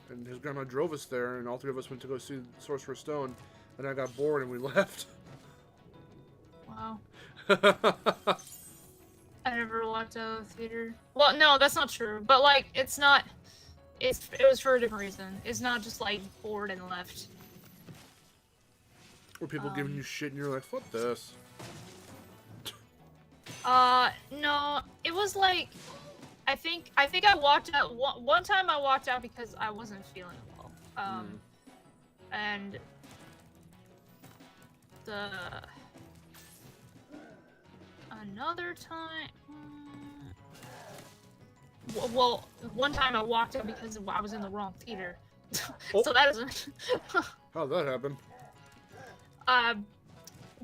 and his grandma drove us there, and all three of us went to go see Sorcerer's Stone, and I got bored and we left. Wow. I never walked out of the theater. Well, no, that's not true. But, like, it's not... It was for a different reason. It's not just, like, bored and left. Or people giving you shit and you're like, fuck this. No, it was like... I think I walked out... One time I walked out because I wasn't feeling well. And... Another time... Well, one time I walked out because I was in the wrong theater. Oh. So that doesn't... How'd that happen?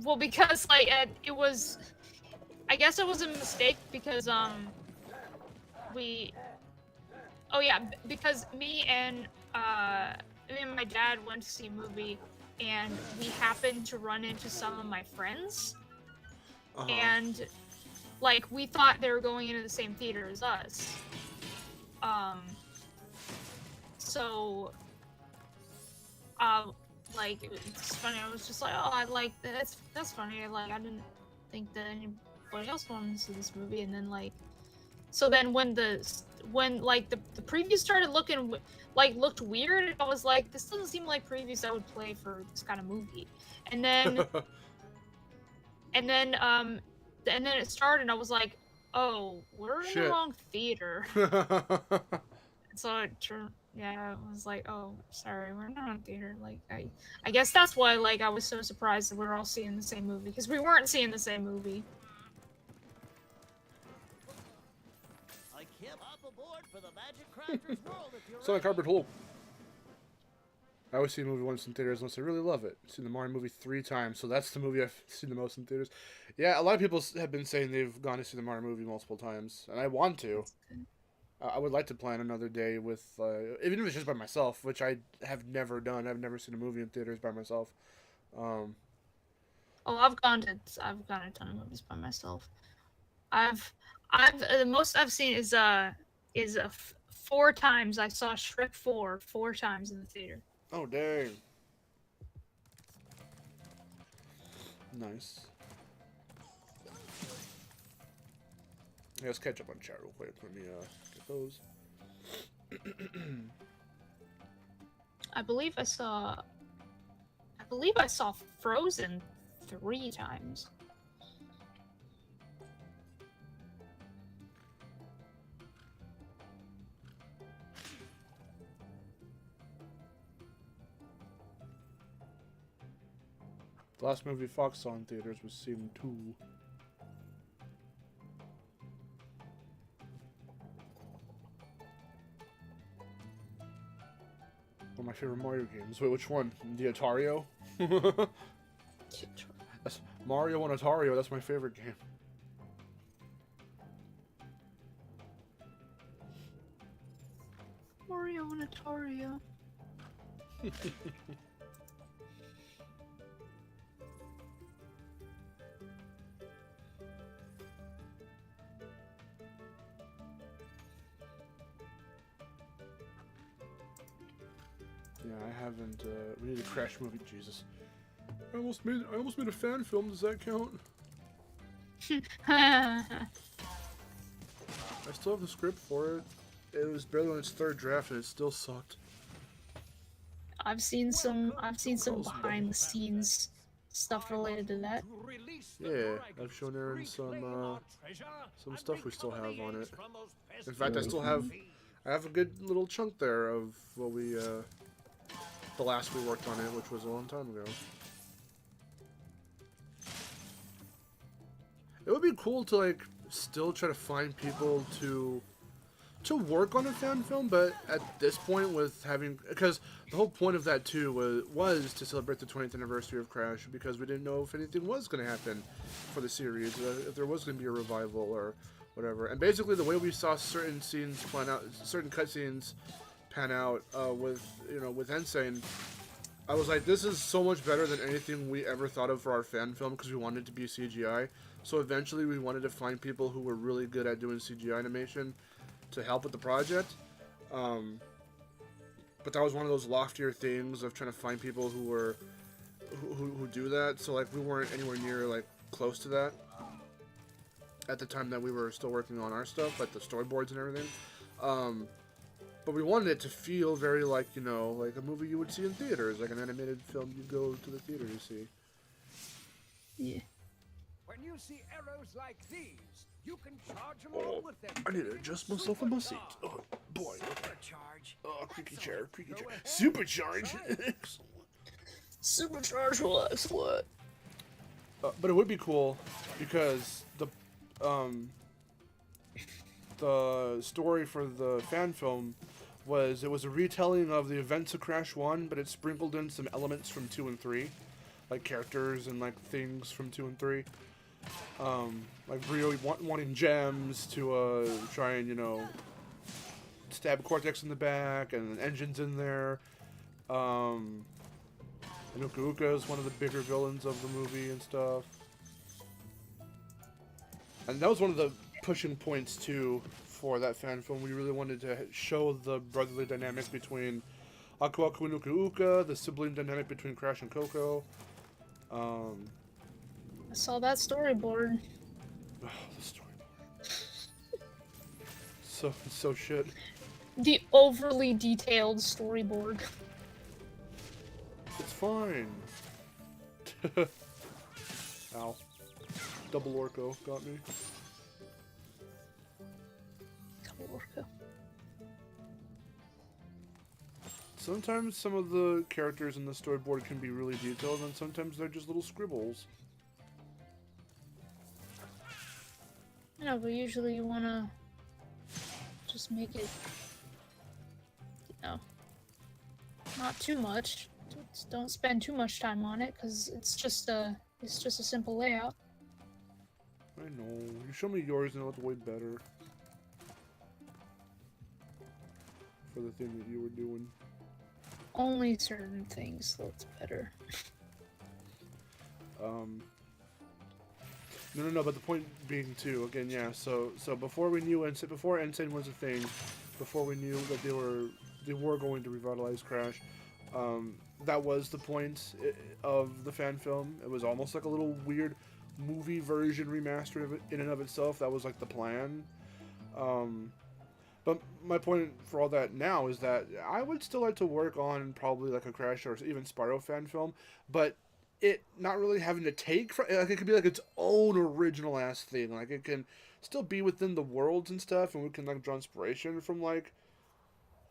Well, because, like, it was... I guess it was a mistake because, we... Oh, yeah, because me and my dad went to see a movie, and we happened to run into some of my friends. And, like, we thought they were going into the same theater as us. So, like, it's funny, I was just like, oh, I like, that's funny, like, I didn't think that anybody else wanted to see this movie, and then, like, so then when the preview started looked weird, I was like, this doesn't seem like previews I would play for this kind of movie. And then, and then it started, and I was like, oh, we're in the wrong theater. So it turned, yeah, I was like, oh, sorry, we're not in theater. Like, I guess that's why, like, I was so surprised that we were all seeing the same movie, because we weren't seeing the same movie. I came up aboard for the Magic Crafter's World if you're Sonic Carpet Hole. I always see a movie once in theaters unless I really love it. I've seen the Mario movie 3 times, so that's the movie I've seen the most in theaters. Yeah, a lot of people have been saying they've gone to see the Mario movie multiple times, and I want to. I would like to plan another day with, even if it's just by myself, which I have never done. I've never seen a movie in theaters by myself. Oh, I've gone to a ton of movies by myself. The most I've seen is 4 times. I saw Shrek 4 times in the theater. Oh, dang. Nice. Yeah, let's catch up on chat real quick. Let me get those. I believe I saw Frozen 3 times. The last movie Fox saw in theaters was Scene 2. One of my favorite Mario games. Wait, which one? The Atario? That's Mario and Atario. That's my favorite game. Mario and Atario. Yeah, I haven't. We need a Crash movie. Jesus, I almost made a fan film. Does that count? I still have the script for it. It was barely on its third draft, and it still sucked. I've seen some behind the scenes stuff related to that. Yeah, I've shown Aaron some stuff we still have on it. In fact, I have a good little chunk there of what we the last we worked on it, which was a long time ago. It would be cool to like still try to find people to work on a fan film, but at this point with having, because the whole point of that too was to celebrate the 20th anniversary of Crash, because we didn't know if anything was going to happen for the series, if there was going to be a revival or whatever. And basically the way we saw certain scenes plan out, certain cutscenes pan out with Insane, I was like, this is so much better than anything we ever thought of for our fan film, because we wanted it to be CGI. So eventually we wanted to find people who were really good at doing CGI animation to help with the project. But that was one of those loftier things of trying to find people who do that. So like we weren't anywhere near like close to that at the time that we were still working on our stuff, like the storyboards and everything. But we wanted it to feel very like, like a movie you would see in theaters, like an animated film you'd go to the theater to see. Yeah. When you see arrows like these, you can charge along with them. I need to adjust myself in my seat. Oh, boy. Supercharge. Oh, creaky chair. Supercharge. Supercharge will excellent. But it would be cool because the story for the fan film was, it was a retelling of the events of Crash 1, but it sprinkled in some elements from 2 and 3, like characters and like things from 2 and 3. Like Rio wanting gems to try and stab Cortex in the back, and Engine's in there. And Uka Uka is one of the bigger villains of the movie and stuff. And that was one of the pushing points too for that fan film. We really wanted to show the brotherly dynamic between Aku Aku and Uka Uka, the sibling dynamic between Crash and Coco. I saw that storyboard. Oh, the storyboard. so shit. The overly detailed storyboard. It's fine. Ow. Double Orco got me. Sometimes some of the characters in the storyboard can be really detailed, and sometimes they're just little scribbles. No, but usually you wanna just make it, not too much. Don't spend too much time on it, because it's just a simple layout. I know. You show me yours and it looked way better. For the thing that you were doing. Only certain things looked better. No, but the point being too, again, yeah, so before we knew before Insane was a thing, before we knew that they were going to revitalize Crash, that was the point of the fan film. It was almost like a little weird movie version remastered of it in and of itself. That was like the plan. But my point for all that now is that I would still like to work on probably like a Crash or even Spyro fan film, but it not really having to take from, like, it could be like its own original ass thing. Like it can still be within the worlds and stuff, and we can like draw inspiration from like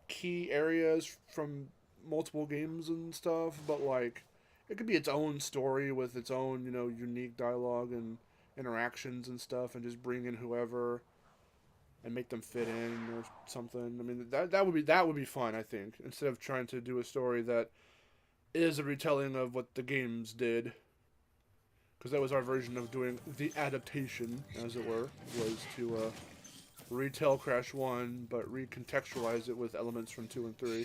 key areas from multiple games and stuff, but like it could be its own story with its own, unique dialogue and interactions and stuff, and just bring in whoever and make them fit in or something. I mean, that would be fun, I think, instead of trying to do a story that is a retelling of what the games did. Because that was our version of doing the adaptation, as it were, was to retell Crash 1, but recontextualize it with elements from 2 and 3.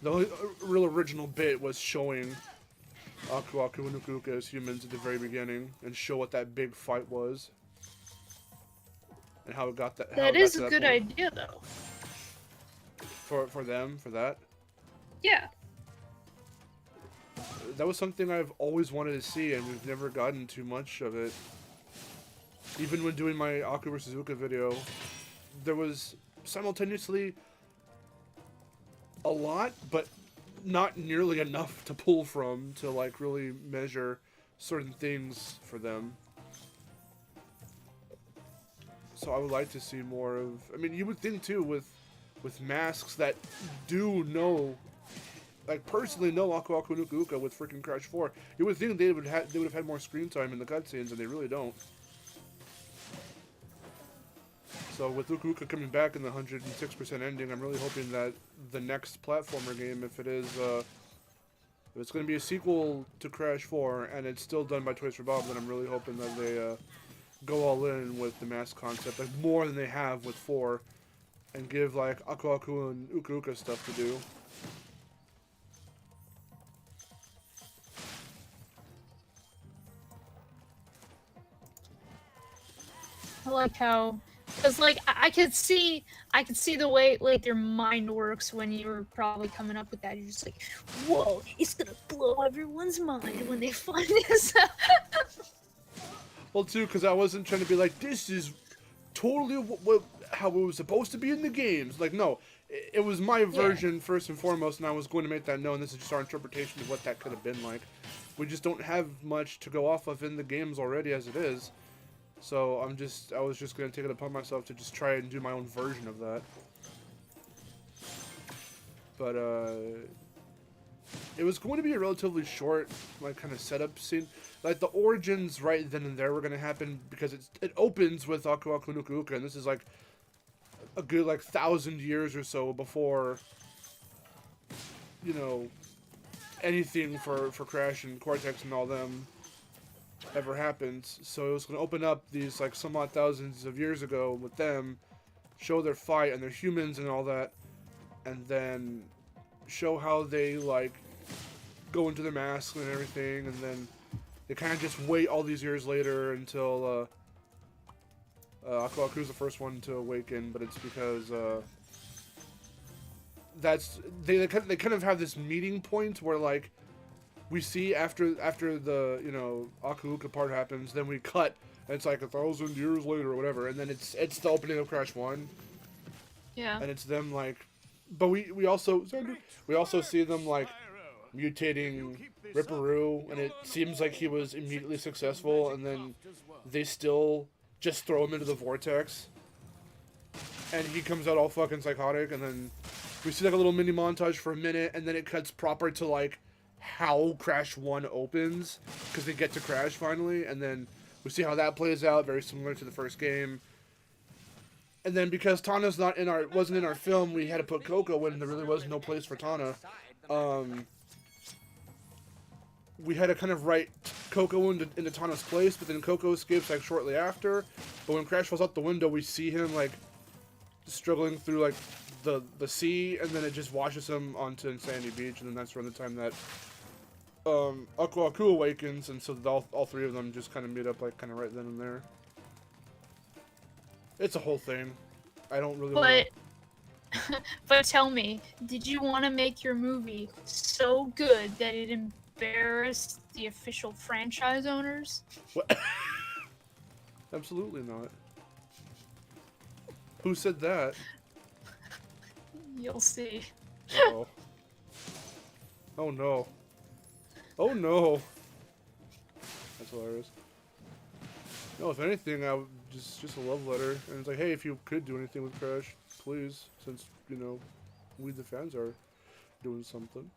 The only real original bit was showing Aku Aku and Uka Uka as humans at the very beginning, and show what that big fight was. And how it got that. That is a good idea, though. For them, for that. Yeah. That was something I've always wanted to see, and we've never gotten too much of it. Even when doing my Aku vs. Uka video, there was simultaneously a lot, but not nearly enough to pull from to like really measure certain things for them. So I would like to see more of. I mean, you would think too with masks that do know, like personally know Aku Aku and Uka Uka with freaking Crash 4. You would think they would have had more screen time in the cutscenes, and they really don't. So with Uka Uka coming back in the 106% ending, I'm really hoping that the next platformer game, if it's going to be a sequel to Crash 4 and it's still done by Toys for Bob, then I'm really hoping that they go all in with the mask concept, like more than they have with 4, and give like Aku Aku and Uka Uka stuff to do. I like how, because like I could see the way like their mind works when you were probably coming up with that. You're just like, whoa, it's gonna blow everyone's mind when they find this out. Well, too, because I wasn't trying to be like, this is totally how it was supposed to be in the games. Like, no, it was my version first and foremost, and I was going to make that known. This is just our interpretation of what that could have been like. We just don't have much to go off of in the games already as it is. So I was just going to take it upon myself to just try and do my own version of that. But, it was going to be a relatively short, like, kind of setup scene. Like, the origins right then and there were going to happen because it opens with Aku Aku and Uka Uka, and this is, like, a good, like, 1,000 years or so before, you know, anything for Crash and Cortex and all them ever happens. So it was going to open up these, like, some odd thousands of years ago with them, show their fight and their humans and all that, and then show how they, like, go into their masks and everything, and then they kind of just wait all these years later until Aku Aku's the first one to awaken, but it's because they kind of have this meeting point where, like, we see after the, you know, Aku Uka part happens, then we cut, and it's like 1,000 years later or whatever, and then it's the opening of Crash 1. Yeah. And it's them, like, but we also see them, like, mutating Ripperoo, and it seems like he was immediately successful, and then they still just throw him into the vortex, and he comes out all fucking psychotic, and then we see like a little mini montage for a minute, and then it cuts proper to like how Crash 1 opens, because they get to Crash finally, and then we see how that plays out, very similar to the first game. And then because Tana's wasn't in our film, we had to put Coco in. There really was no place for Tana. We had to kind of write Coco into Tana's place, but then Coco escapes like shortly after. But when Crash falls out the window, we see him like struggling through like the sea, and then it just washes him onto Insanity Beach, and then that's around the time that Aku Aku awakens, and so all three of them just kind of meet up like kind of right then and there. It's a whole thing. I don't really want to... But tell me, did you want to make your movie so good that it embarrassed the official franchise owners? What? Absolutely not. Who said that? You'll see. Uh-oh. Oh no. Oh no. That's hilarious. No, if anything, I would just a love letter, and it's like, hey, if you could do anything with Crash, please, since, you know, we the fans are doing something.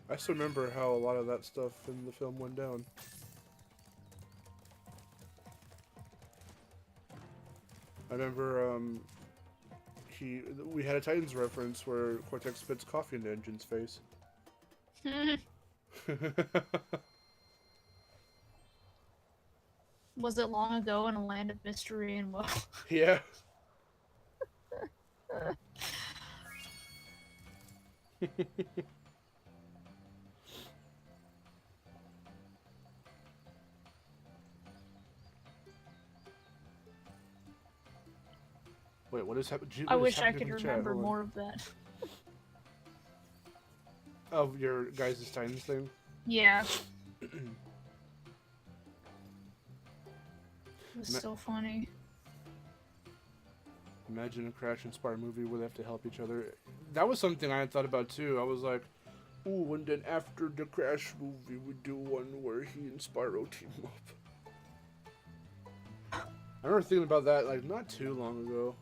I still remember how a lot of that stuff in the film went down. I remember we had a Titans reference where Cortex spits coffee into Engine's face. Was it long ago in a land of mystery and woe? Yeah. Wait, what is happening? I wish I could remember more of that. Of your guys' Titans thing? Yeah. It was so funny. Imagine a Crash and Spyro movie where they have to help each other. That was something I had thought about too. I was like, ooh, and then after the Crash movie, we do one where he and Spyro team up. I remember thinking about that like not too long ago.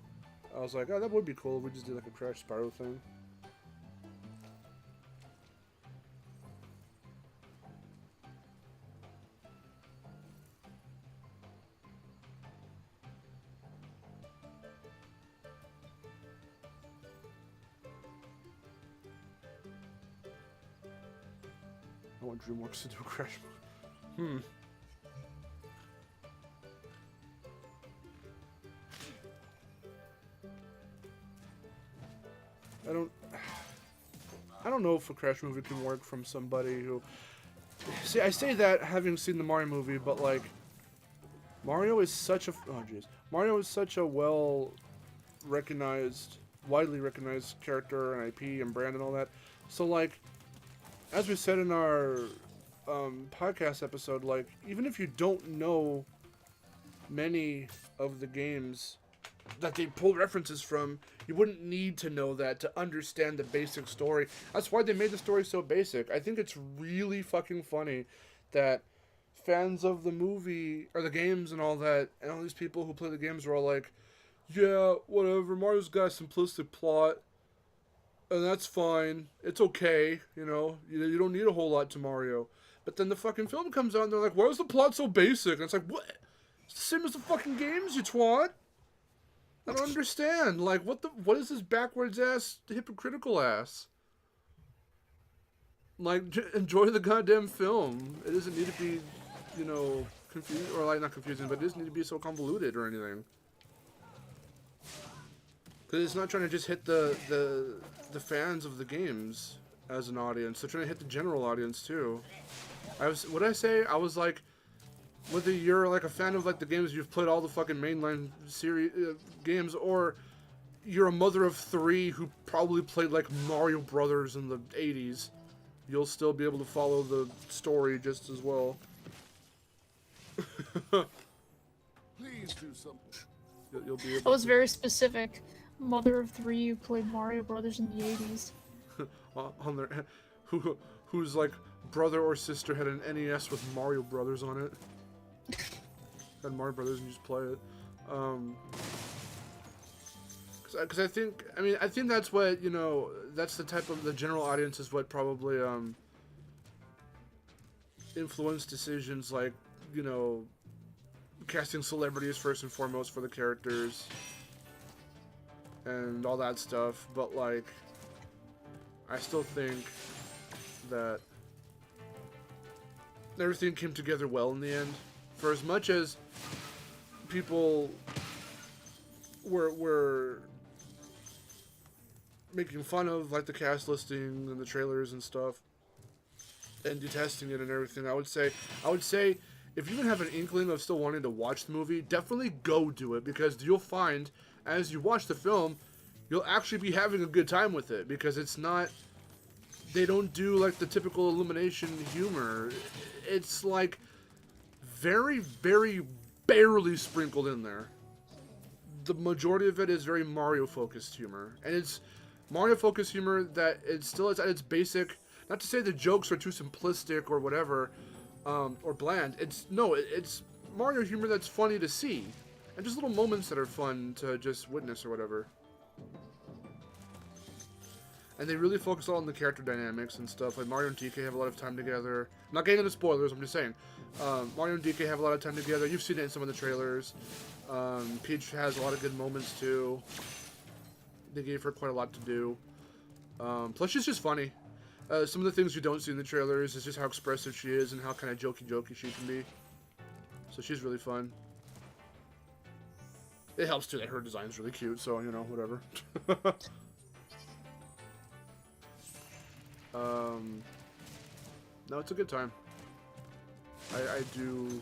I was like, oh, that would be cool if we just did like a Crash Spyro thing. I want DreamWorks to do a Crash movie. I don't know if a Crash movie can work from somebody who... See, I say that having seen the Mario movie, but like... Mario is such a... Oh, jeez. Mario is such a well-recognized, widely recognized character and IP and brand and all that. So, like, as we said in our podcast episode, like, even if you don't know many of the games that they pull references from, you wouldn't need to know that to understand the basic story. That's why they made the story so basic. I think it's really fucking funny that fans of the movie, or the games and all that, and all these people who play the games are all like, yeah, whatever, Mario's got a simplistic plot, and that's fine, it's okay, you know, you don't need a whole lot to Mario. But then the fucking film comes out and they're like, why is the plot so basic? And it's like, what? It's the same as the fucking games, you twat! I don't understand. Like, what is this backwards ass, hypocritical ass? Like, enjoy the goddamn film. It doesn't need to be, you know, confusing, or like, not confusing, but it doesn't need to be so convoluted or anything. Because it's not trying to just hit the fans of the games as an audience. They're trying to hit the general audience, too. What did I say? I was like, whether you're like a fan of like the games, you've played all the fucking mainline series games, or you're a mother of three who probably played like Mario Brothers in the 80s, you'll still be able to follow the story just as well. Please do something. You'll be able That was to... very specific. Mother of three who played Mario Brothers in the 80s. on their whose like brother or sister had an NES with Mario Brothers on it. Had Mario Brothers and you just play it. Because I think that's what, you know, that's the type of, the general audience is what probably influenced decisions like, you know, casting celebrities first and foremost for the characters and all that stuff. But like, I still think that everything came together well in the end. For as much as people were making fun of like the cast listing and the trailers and stuff and detesting it and everything, I would say if you even have an inkling of still wanting to watch the movie, definitely go do it, because you'll find as you watch the film you'll actually be having a good time with it, because it's not, they don't do like the typical Illumination humor. It's like very, very barely sprinkled in there. The majority of it is very Mario-focused humor. And it's Mario-focused humor that it's still at its basic, not to say the jokes are too simplistic or whatever, or bland. It's Mario humor that's funny to see. And just little moments that are fun to just witness or whatever. And they really focus on the character dynamics and stuff. Like Mario and DK have a lot of time together. I'm not getting into spoilers, I'm just saying. Mario and DK have a lot of time together. You've seen it in some of the trailers. Peach has a lot of good moments too. They gave her quite a lot to do. Plus she's just funny. Some of the things you don't see in the trailers is just how expressive she is and how kind of jokey she can be. So she's really fun. It helps too that her design's really cute, so, you know, whatever. No, it's a good time. I do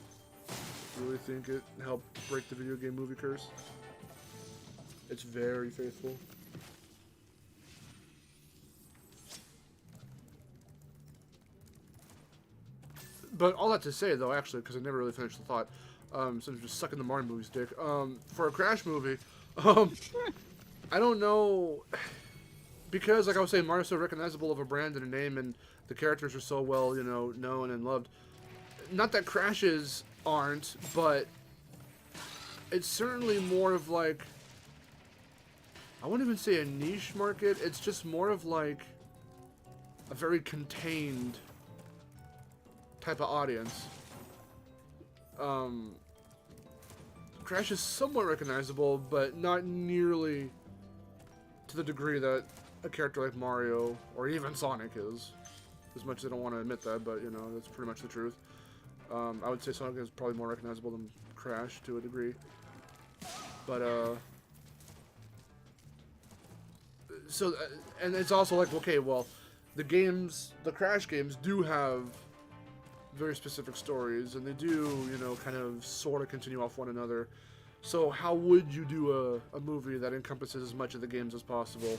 really think it helped break the video game movie curse. It's very faithful. But all that to say, though, actually, because I never really finished the thought, since I'm just sucking the Mario movie's dick, for a Crash movie, I don't know, because, like I was saying, Mario's so recognizable of a brand and a name, and the characters are so well, you know, known and loved. Not that Crashes aren't, but it's certainly more of, like, I wouldn't even say a niche market, it's just more of, like, a very contained type of audience. Crash is somewhat recognizable, but not nearly to the degree that a character like Mario or even Sonic is. As much as I don't want to admit that, but you know, that's pretty much the truth. I would say Sonic is probably more recognizable than Crash to a degree. But so and it's also like, okay, well, the Crash games do have very specific stories, and they do, you know, kind of sort of continue off one another. So how would you do a movie that encompasses as much of the games as possible?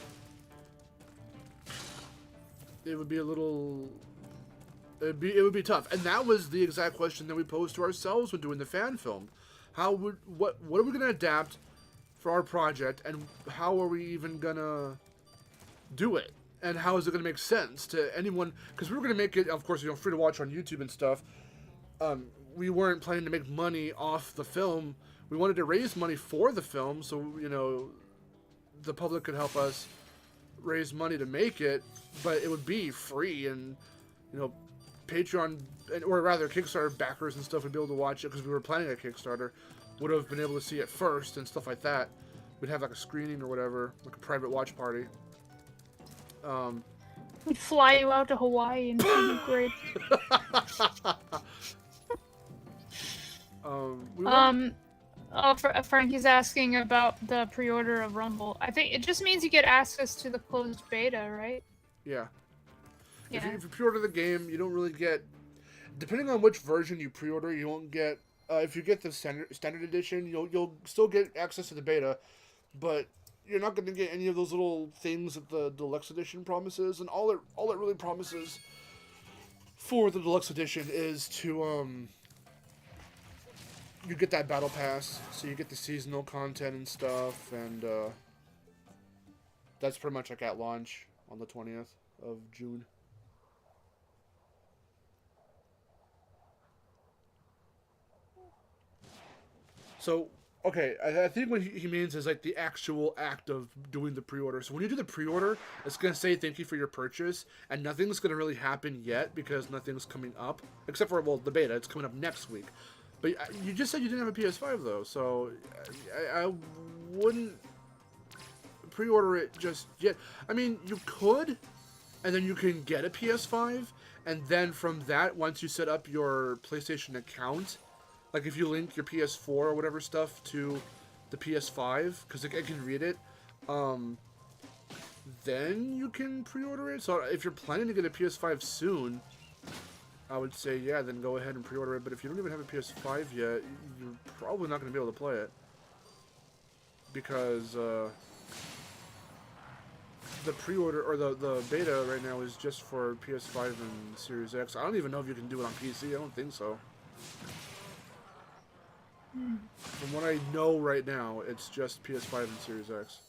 It would be a little... It would be tough. And that was the exact question that we posed to ourselves when doing the fan film. What are we going to adapt for our project, and how are we even going to do it? And how is it going to make sense to anyone? Because we were going to make it, of course, you know, free to watch on YouTube and stuff. We weren't planning to make money off the film. We wanted to raise money for the film, so, you know, the public could help us raise money to make it, but it would be free, and, you know, Patreon, or rather Kickstarter backers and stuff would be able to watch it, because we were planning a Kickstarter, would have been able to see it first and stuff like that. We'd have like a screening or whatever, like a private watch party. We'd fly you out to Hawaii and be great. Frankie's asking about the pre-order of Rumble. I think it just means you get access to the closed beta, right? Yeah. Yeah. If you pre-order the game, you don't really get... Depending on which version you pre-order, you won't get... if you get the standard edition, you'll still get access to the beta, but you're not going to get any of those little things that the deluxe edition promises. And all it really promises for the deluxe edition is to you get that battle pass, so you get the seasonal content and stuff, and that's pretty much like at launch on the 20th of June. So, okay, I think what he means is like the actual act of doing the pre-order. So when you do the pre-order, it's going to say thank you for your purchase, and nothing's going to really happen yet because nothing's coming up. Except for, well, the beta. It's coming up next week. But you just said you didn't have a PS5, though, so I wouldn't pre-order it just yet. I mean, you could, and then you can get a PS5, and then from that, once you set up your PlayStation account, like if you link your PS4 or whatever stuff to the PS5, because it can read it, then you can pre-order it. So if you're planning to get a PS5 soon, I would say, yeah, then go ahead and pre-order it. But if you don't even have a PS5 yet, you're probably not going to be able to play it. Because the pre-order, or the beta right now is just for PS5 and Series X. I don't even know if you can do it on PC. I don't think so. From what I know right now, it's just PS5 and Series X.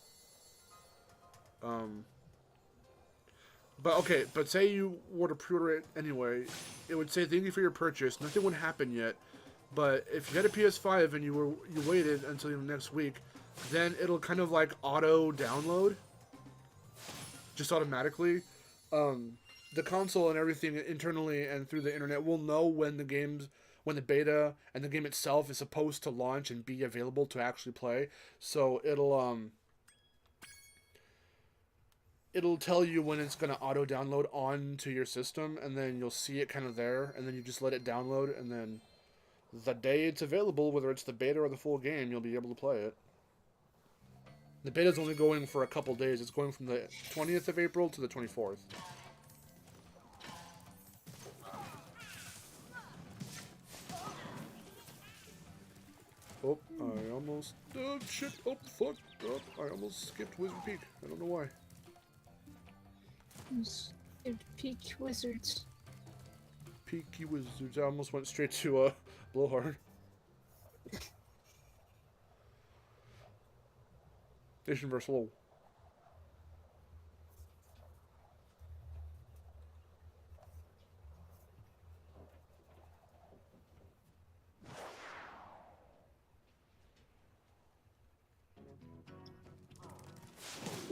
But okay, but say you were to pre-order it anyway, it would say thank you for your purchase. Nothing would happen yet, but if you had a PS5 and you waited until next week, then it'll kind of like auto download. just automatically. The console and everything internally and through the internet will know when the beta and the game itself is supposed to launch and be available to actually play. So it'll tell you when it's gonna auto download onto your system, and then you'll see it kind of there, and then you just let it download, and then the day it's available, whether it's the beta or the full game, you'll be able to play it. The beta's only going for a couple days. It's going from the 20th of April to the 24th. Oh, I almost... Oh, shit. Oh, fuck. Oh, I almost skipped Wizard Peak. I don't know why. Peak Wizards. Peaky Wizards. I almost went straight to, Blowhard. Station versus Low.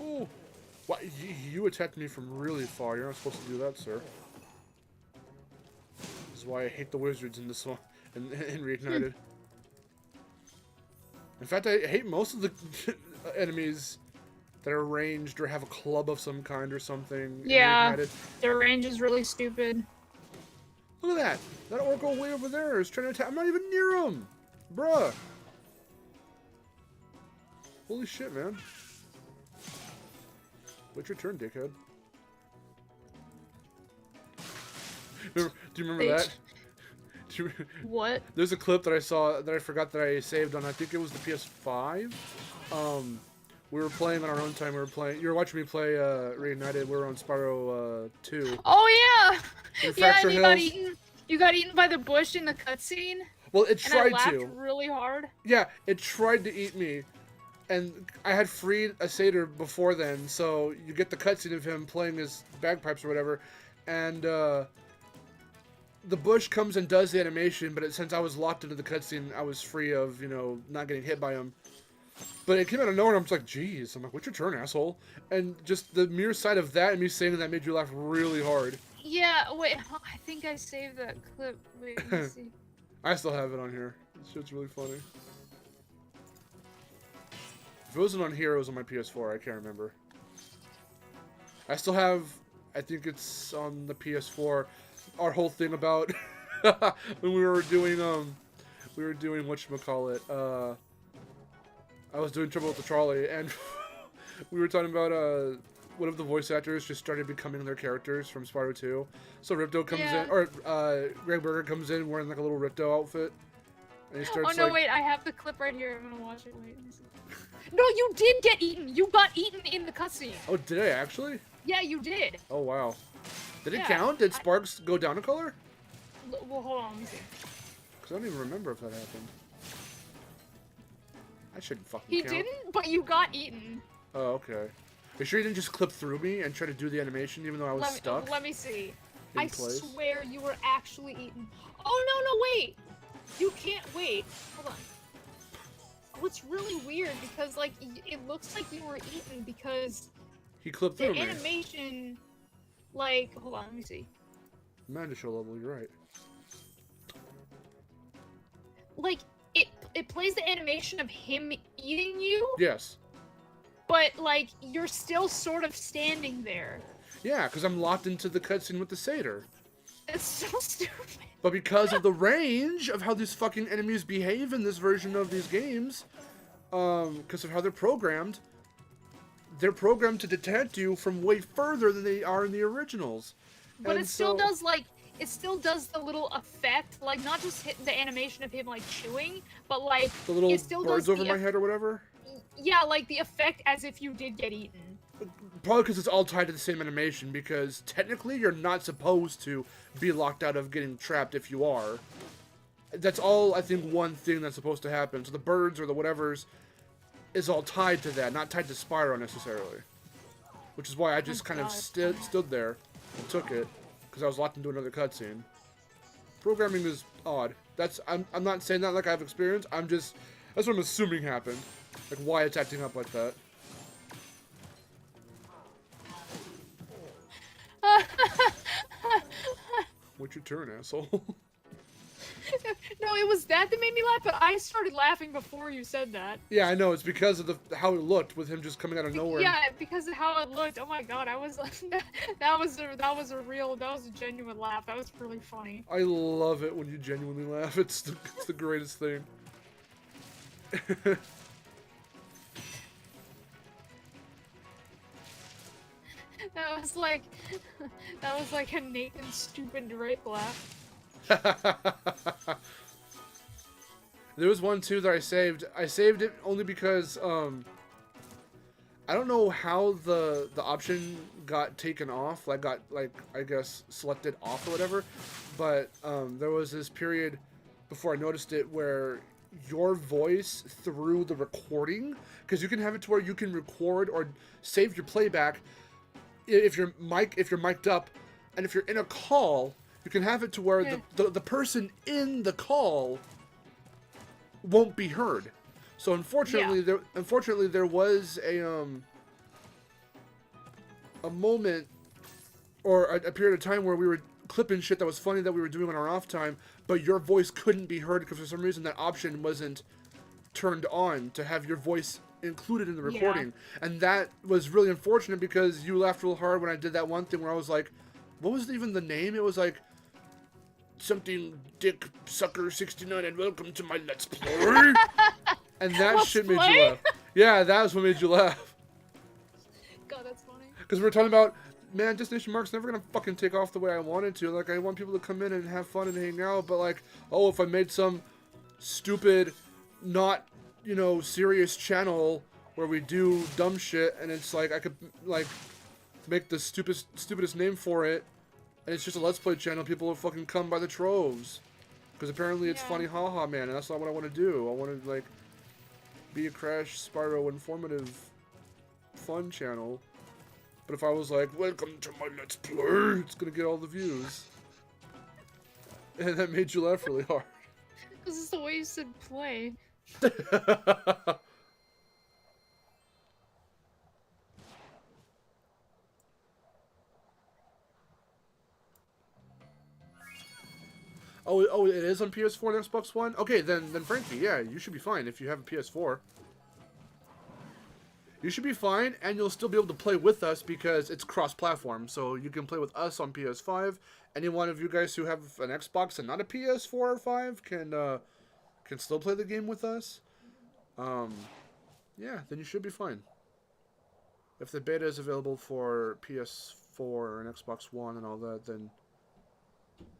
Oh, what? You attacked me from really far. You're not supposed to do that, sir. This is why I hate the wizards in this one, in Reignited. In fact, I hate most of the enemies that are ranged or have a club of some kind or something. Yeah, their range is really stupid. Look at that! That Orco way over there is trying to attack. I'm not even near him! Bruh! Holy shit, man. What's your turn, dickhead? Do you remember that? What? There's a clip that I saw that I forgot that I saved on. I think it was the PS5. We were playing on our own time. You were watching me play Reignited. We were on Spyro 2. Oh yeah. In Yeah, Fracture and you got Hills. eaten. You got eaten by the bush in the cutscene. Well, it And I tried laughed to. really hard. Yeah, it tried to eat me. And I had freed a satyr before then, so you get the cutscene of him playing his bagpipes or whatever, and the bush comes and does the animation, but since I was locked into the cutscene, I was free of, not getting hit by him. But it came out of nowhere, and I'm just like, geez. I'm like, what's your turn, asshole? And just the mere sight of that and me saying that made you laugh really hard. Yeah, wait, I think I saved that clip. Wait, let me see. I still have it on here. This shit's really funny. If it wasn't on here, it was on my PS4. I can't remember. I still have, I think it's on the PS4, our whole thing about when we were doing whatchamacallit, I was doing Trouble with the Trolley, and we were talking about, one of the voice actors just started becoming their characters from Spyro 2. So Ripto comes in, or, Greg Berger comes in wearing like a little Ripto outfit. And he starts Oh no, wait, I have the clip right here. I'm gonna watch it. Wait, let me see. No, you did get eaten. You got eaten in the cutscene. Oh, did I actually? Yeah, you did. Oh, wow. Did it Yeah, count? Did sparks go down a color? Well, hold on, let me see. Because I don't even remember if that happened. I shouldn't fucking He count. didn't, but you got eaten. Oh, okay. You sure you didn't just clip through me and try to do the animation even though I was stuck? Let me see. in I place? swear you were actually eaten. Oh, no, wait. You can't wait. Hold on. Oh, it's really weird because, like, it looks like you were eaten because He clipped the through me. animation, like, hold on, let me see. Manda show level, you're right. Like, it plays the animation of him eating you, Yes. but, like, you're still sort of standing there. Yeah, because I'm locked into the cutscene with the satyr. It's so stupid. But because of the range of how these fucking enemies behave in this version of these games, because of how they're programmed to detect you from way further than they are in the originals. But And it still so- does, like, it still does the little effect, like, not just the animation of him, like, chewing, but, like, The little it still birds does over my head or whatever? yeah, like, the effect as if you did get eaten. Probably because it's all tied to the same animation, because technically you're not supposed to be locked out of getting trapped if you are. That's all, I think, one thing that's supposed to happen. So the birds or the whatevers is all tied to that, not tied to Spyro necessarily. Which is why I just kind of stood there and took it, because I was locked into another cutscene. Programming is odd. I'm not saying that like I have experience, that's what I'm assuming happened. Like why it's acting up like that. What's your turn, asshole? No, it was that made me laugh, but I started laughing before you said that. Yeah, I know. It's because of how it looked with him just coming out of nowhere. Yeah, because of how it looked. Oh my god, I was like, that was a genuine laugh. That was really funny. I love it when you genuinely laugh. It's the greatest thing. That was like a Nathan stupid Drake laugh. There was one too that I saved. I saved it only because I don't know how the option got taken off, like I guess selected off or whatever, but there was this period before I noticed it where your voice through the recording, because you can have it to where you can record or save your playback if you're mic'd up, and if you're in a call, you can have it to where the person in the call won't be heard. So unfortunately, there was a moment or a period of time where we were clipping shit that was funny that we were doing on our off time, but your voice couldn't be heard because for some reason that option wasn't turned on to have your voice included in the recording. And that was really unfortunate because you laughed real hard when I did that one thing where I was like, what was even the name? It was like something Dick Sucker 69 and welcome to my Let's Play. And that shit made you laugh. Yeah, that was what made you laugh. God, that's funny. Because we were talking about, man, Destination Mark's never gonna fucking take off the way I wanted to. Like, I want people to come in and have fun and hang out, but like, oh, if I made some stupid, not, you know, serious channel where we do dumb shit, and it's like, I could, like, make the stupidest name for it, and it's just a Let's Play channel, people will fucking come by the troves. Because apparently it's funny haha, man, and that's not what I want to do. I want to, like, be a Crash Spyro informative fun channel. But if I was like, welcome to my Let's Play, it's gonna get all the views. And that made you laugh really hard. This is the way you said play. Oh, it is on PS4 and Xbox One? Okay, then Frankie, yeah, you should be fine if you have a PS4. You should be fine, and you'll still be able to play with us because it's cross-platform. So you can play with us on PS5. Any one of you guys who have an Xbox and not a PS4 or 5 can still play the game with us. Yeah, then you should be fine. If the beta is available for PS4 and Xbox One and all that, then...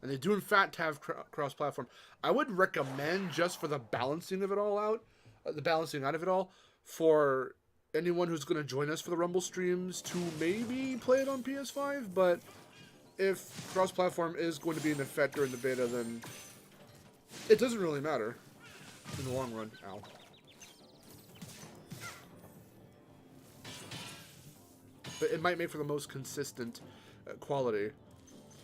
And they do in fact have cross-platform. I would recommend, just for the balancing of it all out, for anyone who's going to join us for the Rumble streams to maybe play it on PS5, but if cross-platform is going to be in effect during the beta, then it doesn't really matter in the long run. Ow. But it might make for the most consistent quality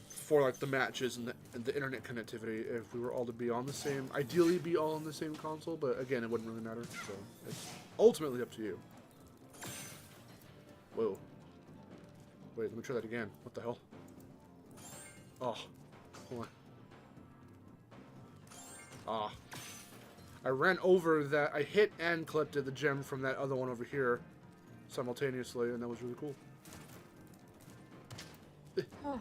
for like the matches and the internet connectivity if we were all to be on the same, ideally be all on the same console, but again, it wouldn't really matter, so it's ultimately up to you. Whoa. Wait, let me try that again. What the hell? Oh. Hold on. Ah. I ran over that. I hit and collected the gem from that other one over here simultaneously, and that was really cool. Oh.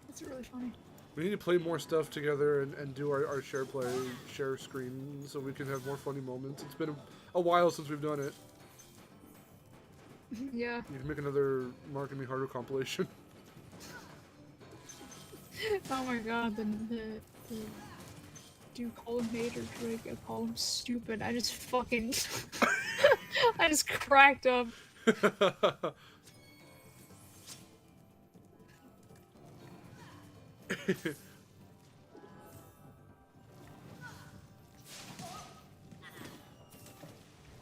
That's really funny. We need to play more stuff together and do our share screen, so we can have more funny moments. It's been a while since we've done it. Yeah. You can make another Mark and Miharu compilation. Oh my god, the do you call him Nate or Drake? I call him stupid. I just fucking I just cracked up.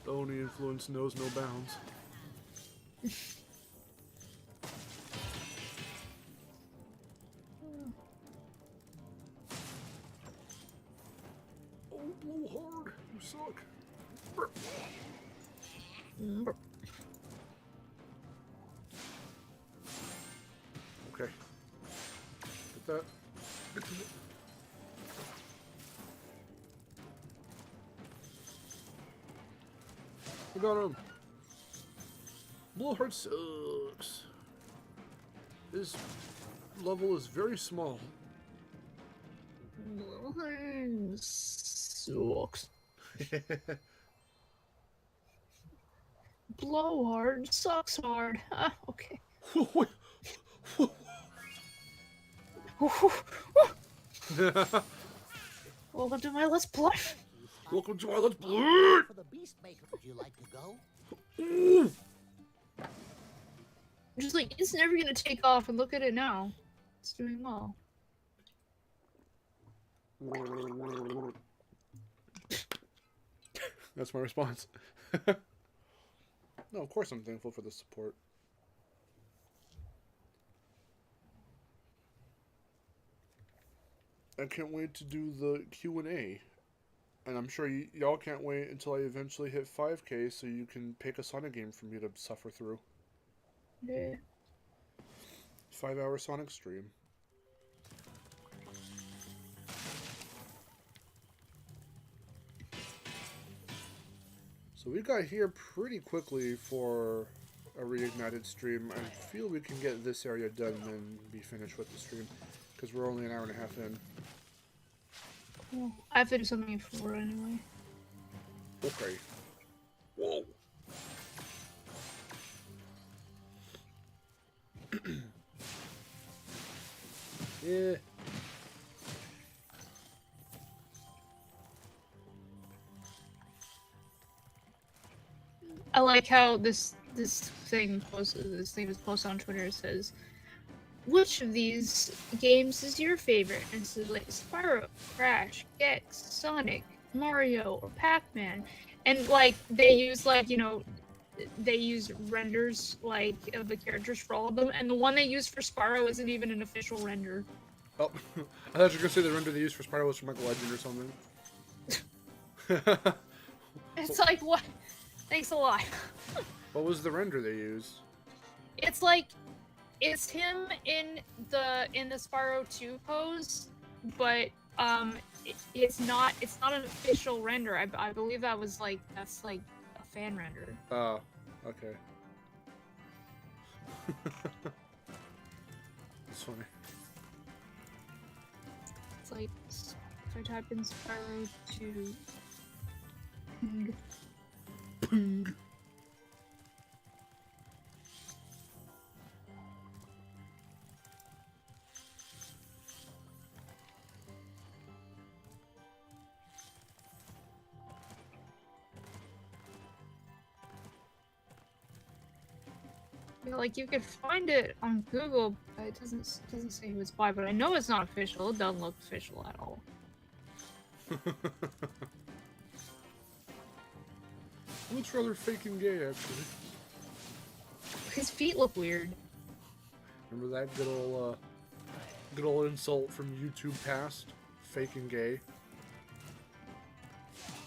The only influence knows no bounds. Oh, blow hard. You suck. We got him. Blowhard sucks. This level is very small. Sucks. Blow hard, sucks hard. Okay. Welcome to my Let's Play. Welcome to our Let's Play. For the Beast Maker, would you like to go? Just like, it's never gonna take off, and look at it now. It's doing well. That's my response. No, of course I'm thankful for the support. I can't wait to do the Q&A. And I'm sure y'all can't wait until I eventually hit 5K so you can pick a Sonic game for me to suffer through. Yeah. 5-hour Sonic stream. So we got here pretty quickly for a Reignited stream. I feel we can get this area done and then be finished with the stream. Because we're only an hour and a half in. Cool. I have to do something for anyway. Okay. Whoa. Yeah. I like how this thing is posted on Twitter. It says, "Which of these games is your favorite?" And it's like Spyro, Crash, Gex, Sonic, Mario, or Pac-Man. And like they use they use renders like of the characters for all of them, and the one they used for Spyro isn't even an official render. Oh, I thought you were gonna say the render they used for Spyro was from like Legend or something. It's like, what? Thanks a lot. What was the render they used? It's like, it's him in the Spyro 2 pose, but it's not an official render. I believe that's like a fan render. Oh, okay. It's funny. It's like if I type in Spyro 2. Ping. Yeah, like you could find it on Google, but it doesn't say who it's by. But I know it's not official. It doesn't look official at all. Looks rather fake and gay, actually. His feet look weird. Remember that good old insult from YouTube past? Fake and gay.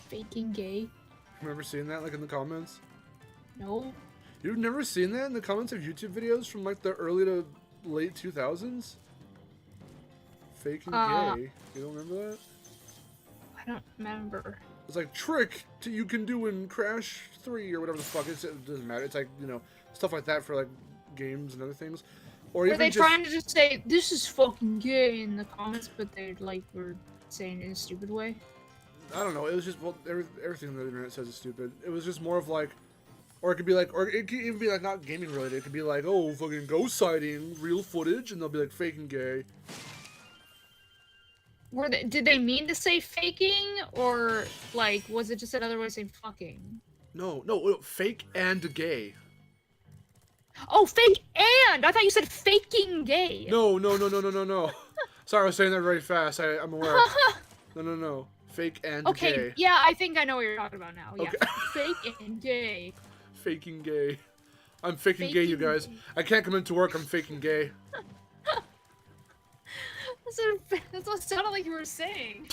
Faking gay. Remember seeing that, like, in the comments? No. You've never seen that in the comments of YouTube videos from, like, the early to late 2000s? Fake and gay. You don't remember that? I don't remember. It's like trick you can do in Crash 3 or whatever the fuck. It doesn't matter. It's like, you know, stuff like that for like games and other things. Or Were even they just, trying to just say this is fucking gay in the comments, but they like were saying it in a stupid way? I don't know. It was just, well, everything on the internet says is stupid. It was just more of like, or it could be like, or it could even be like not gaming related. It could be like, oh, fucking ghost sighting, real footage, and they'll be like fake and gay. Did they mean to say faking, or like was it just another way of saying fucking? No, fake and gay. Oh, fake and! I thought you said faking gay. No. Sorry, I was saying that very fast. I'm aware. No. Fake and Okay, gay. yeah, I think I know what you're talking about now. Yeah, Okay. fake and gay. Faking gay. I'm faking gay, you guys. I can't come into work. I'm faking gay. That's what it sounded like you were saying.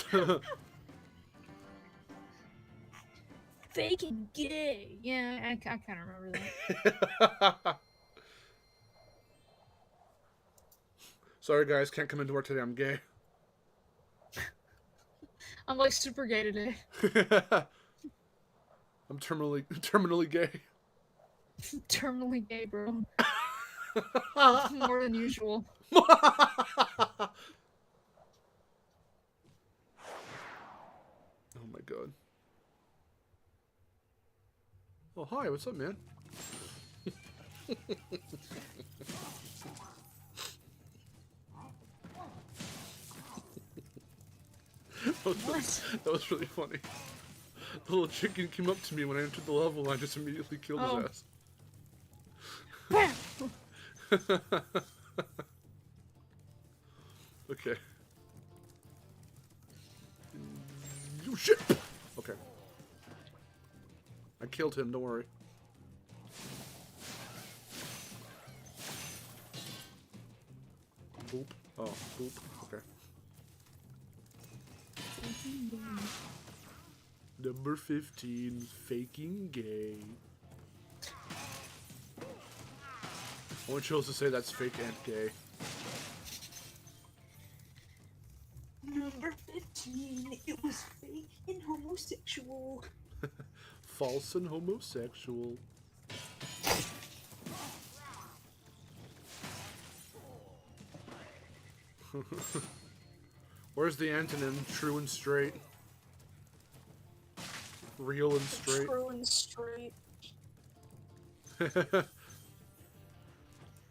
Faking gay. Yeah, I kind of remember that. Sorry, guys. Can't come into work today. I'm gay. I'm like super gay today. I'm terminally gay. Terminally gay, bro. More than usual. Oh my god. Oh, hi, what's up, man? That was really funny. The little chicken came up to me when I entered the level and I just immediately killed his ass. Okay. You shit! Okay. I killed him, don't worry. Boop. Oh, boop. Okay. Number 15, faking gay. I want Chills to say that's fake and gay. Number 15, it was fake and homosexual. False and homosexual. Where's the antonym? True and straight. Real and straight. True and straight.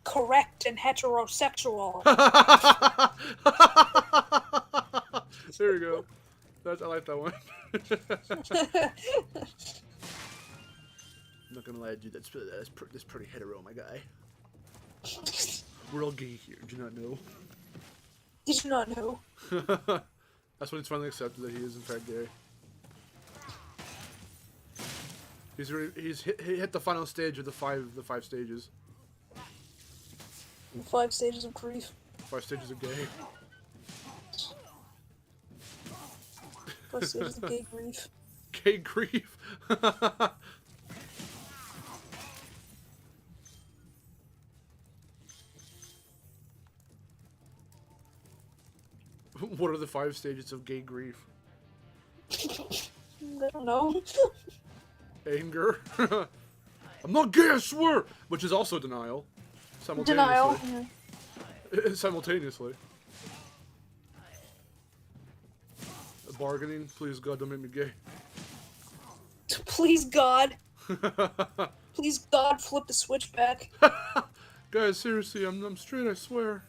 Correct and heterosexual. There we go. I like that one. I'm not gonna lie, dude. That's pretty hetero, my guy. We're all gay here. Do you not know? Did you not know? That's when it's finally accepted that he is in fact gay. He hit the final stage of the five stages. The 5 stages of grief. 5 stages of gay. 5 stages of gay grief. Gay grief. What are the 5 stages of gay grief? I don't know. Anger. I'm not gay, I swear! Which is also denial. Simultaneously. Denial. Yeah. Simultaneously. Bargaining. Please, God, don't make me gay. Please, God. Please, God, flip the switch back. Guys, seriously, I'm straight, I swear.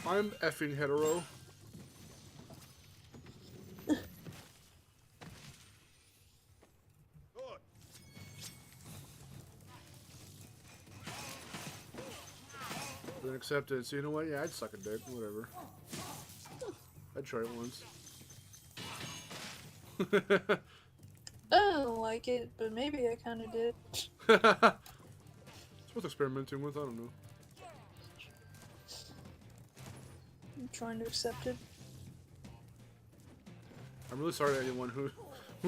I'm effing hetero. Been accepted. So you know what? Yeah, I'd suck a dick. Whatever. I'd try it once. I don't like it, but maybe I kind of did. It's worth experimenting with. I don't know. I'm trying to accept it. I'm really sorry to anyone who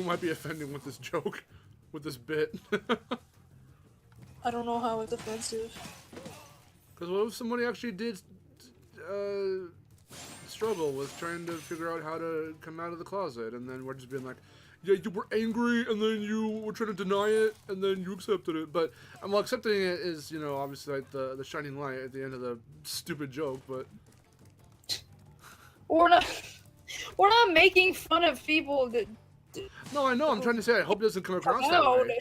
might be offending with this joke, with this bit. I don't know how it's offensive. Because what if somebody actually did struggle with trying to figure out how to come out of the closet, and then we're just being like, yeah, you were angry, and then you were trying to deny it, and then you accepted it. But well, accepting it is, you know, obviously like the shining light at the end of the stupid joke. But We're not making fun of people that. no, I know. I'm trying to say I hope it doesn't come across that way.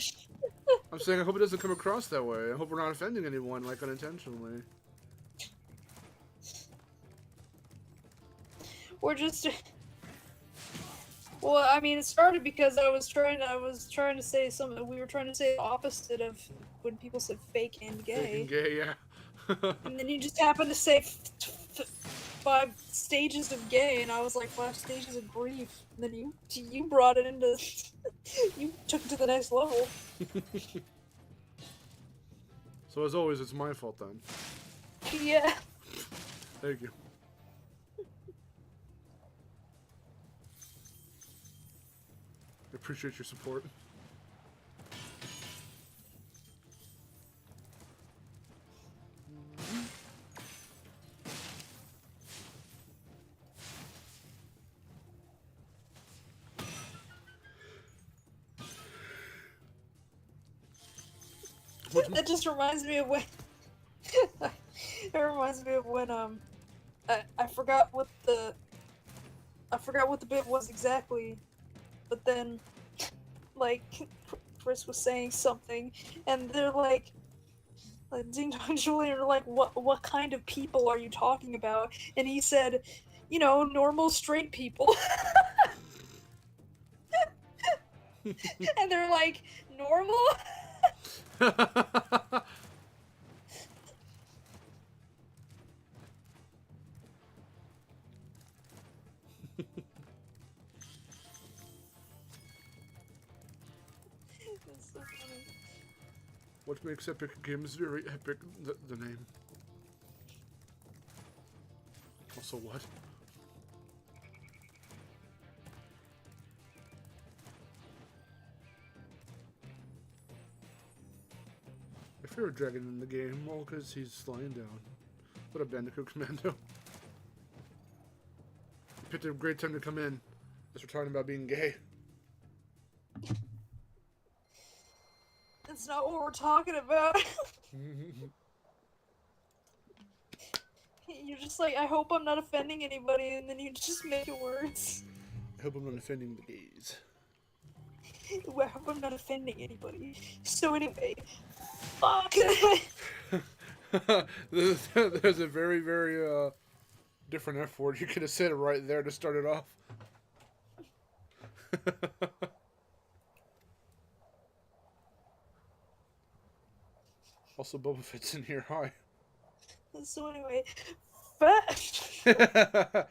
I'm saying I hope it doesn't come across that way. I hope we're not offending anyone, like, unintentionally. We're just. Well, I mean, it started because I was trying to say something. We were trying to say the opposite of when people said fake and gay. Fake and gay, yeah. And then you just happened to say 5 stages of gay, and I was like 5 stages of grief. And then you brought it into. You took it to the next level. So as always, it's my fault then. Yeah. Thank you. I appreciate your support. That just reminds me of when. It reminds me of when I forgot what the bit was exactly, but then like Chris was saying something, and they're like Ding Dong Julian are like, what kind of people are you talking about? And he said, you know, normal straight people. And they're like, normal? That's so funny. What makes Epic Games very epic? The name. Also, what? I fear a dragon in the game, all because he's lying down. What a Bandicoot Commando. You picked a great time to come in, as we're talking about being gay. That's not what we're talking about. You're just like, I hope I'm not offending anybody, and then you just make it worse. I hope I'm not offending the gays. I hope I'm not offending anybody. So anyway, fuck. There's a very, very, different F word. You could have said it right there to start it off. Also, Boba Fett's in here. Hi. So anyway, fuck.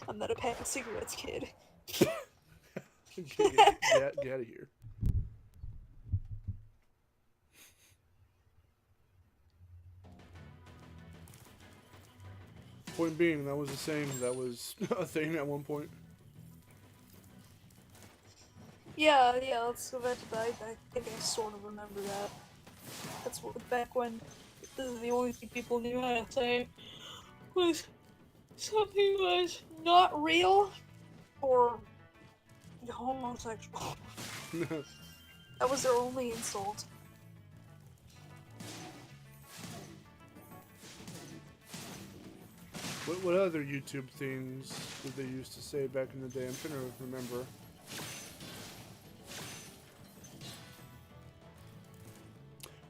I'm not a pack of cigarettes, kid. Get out of here. Point being, that was a saying that was a thing at one point. Yeah, let's go back to that. I think I sort of remember that. That's what, back when this is the only thing people knew how to say was something was not real or homosexual. That was their only insult. What other YouTube things did they used to say back in the day? I'm trying to remember.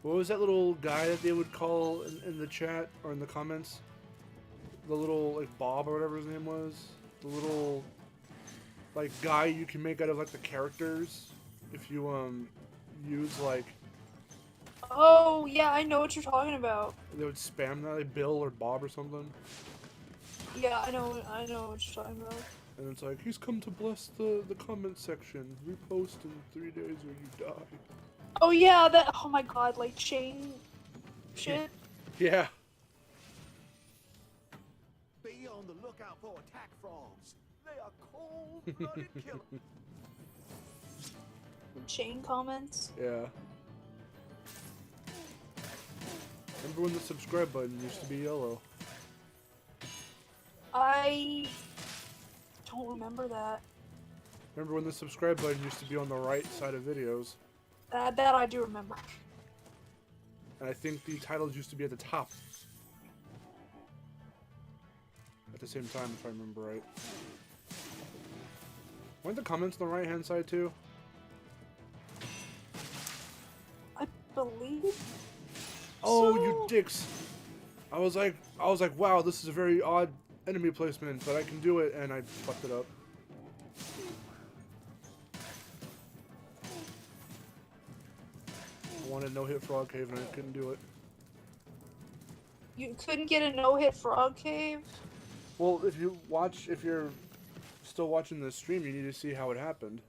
What was that little guy that they would call in the chat or in the comments? The little, like, Bob or whatever his name was? The little, like, guy you can make out of, like, the characters if you, use, like... Oh, yeah, I know what you're talking about. They would spam that, like Bill or Bob or something. Yeah, I know what you're talking about. And it's like, he's come to bless the comment section. Repost in 3 days or you die. Oh yeah, that. Oh my god, like chain shit. Yeah. Be on the lookout for attack frogs. They are cold-blooded killers. Chain comments. Yeah. Remember when the subscribe button used to be yellow? I don't remember that. Remember when the subscribe button used to be on the right side of videos? That I do remember. And I think the titles used to be at the top. At the same time, if I remember right. Weren't the comments on the right hand side too? I believe. Oh, so. you dicks! I was like, wow, this is a very odd enemy placement, but I can do it, and I fucked it up. I wanted no-hit frog cave, and I couldn't do it. You couldn't get a no-hit frog cave? Well, if you're still watching the stream, you need to see how it happened.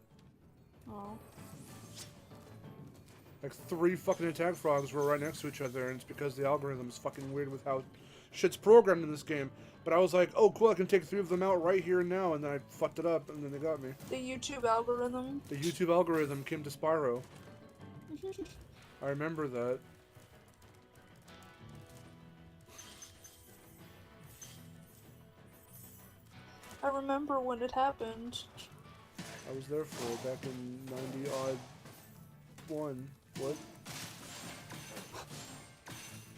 Oh. Like 3 fucking attack frogs were right next to each other, and it's because the algorithm is fucking weird with how shit's programmed in this game. But I was like, oh cool, I can take 3 of them out right here and now, and then I fucked it up, and then they got me. The YouTube algorithm. The YouTube algorithm came to Spyro. I remember that. I remember when it happened. I was there for it back in 90-odd one. What?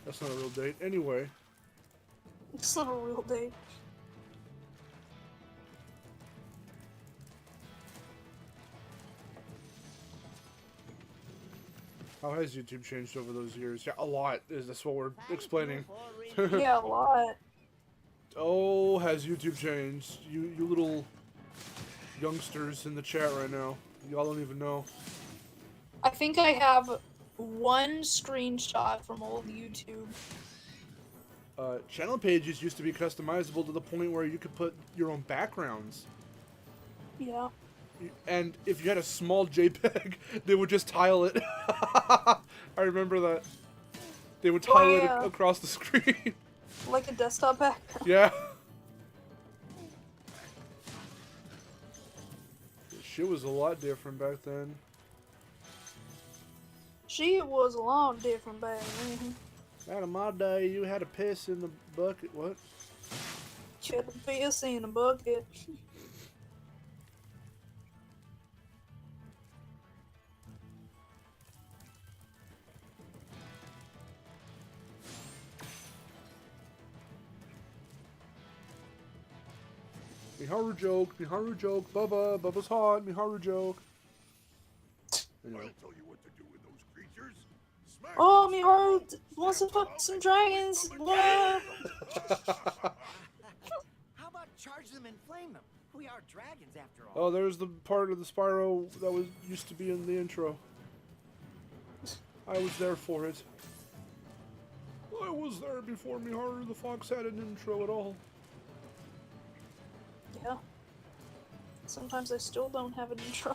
That's not a real date. Anyway. It's not a real date. How has YouTube changed over those years? Yeah, a lot. That's what we're Thank you explaining. for reading. Yeah, a lot. Oh, has YouTube changed? You little youngsters in the chat right now. Y'all don't even know. I think I have one screenshot from old YouTube. Channel pages used to be customizable to the point where you could put your own backgrounds. Yeah. And if you had a small JPEG, they would just tile it. I remember that. They would tile yeah. it across the screen. Like a desktop background. Yeah. Shit was a lot different back then. She was a lot different back then. Back in my day, you had to piss in the bucket. What? She had to piss in a bucket. Miharu joke, Bubba's hot, Miharu joke. Anyway. I'll tell you what to do with those creatures. Smash Oh, them. Miharu wants to fuck some dragons. Wow. How about charge them and flame them? We are dragons after all. Oh, there's the part of the Spyro that was used to be in the intro. I was there for it. I was there before Miharu the Fox had an intro at all. Yeah. Sometimes I still don't have an intro.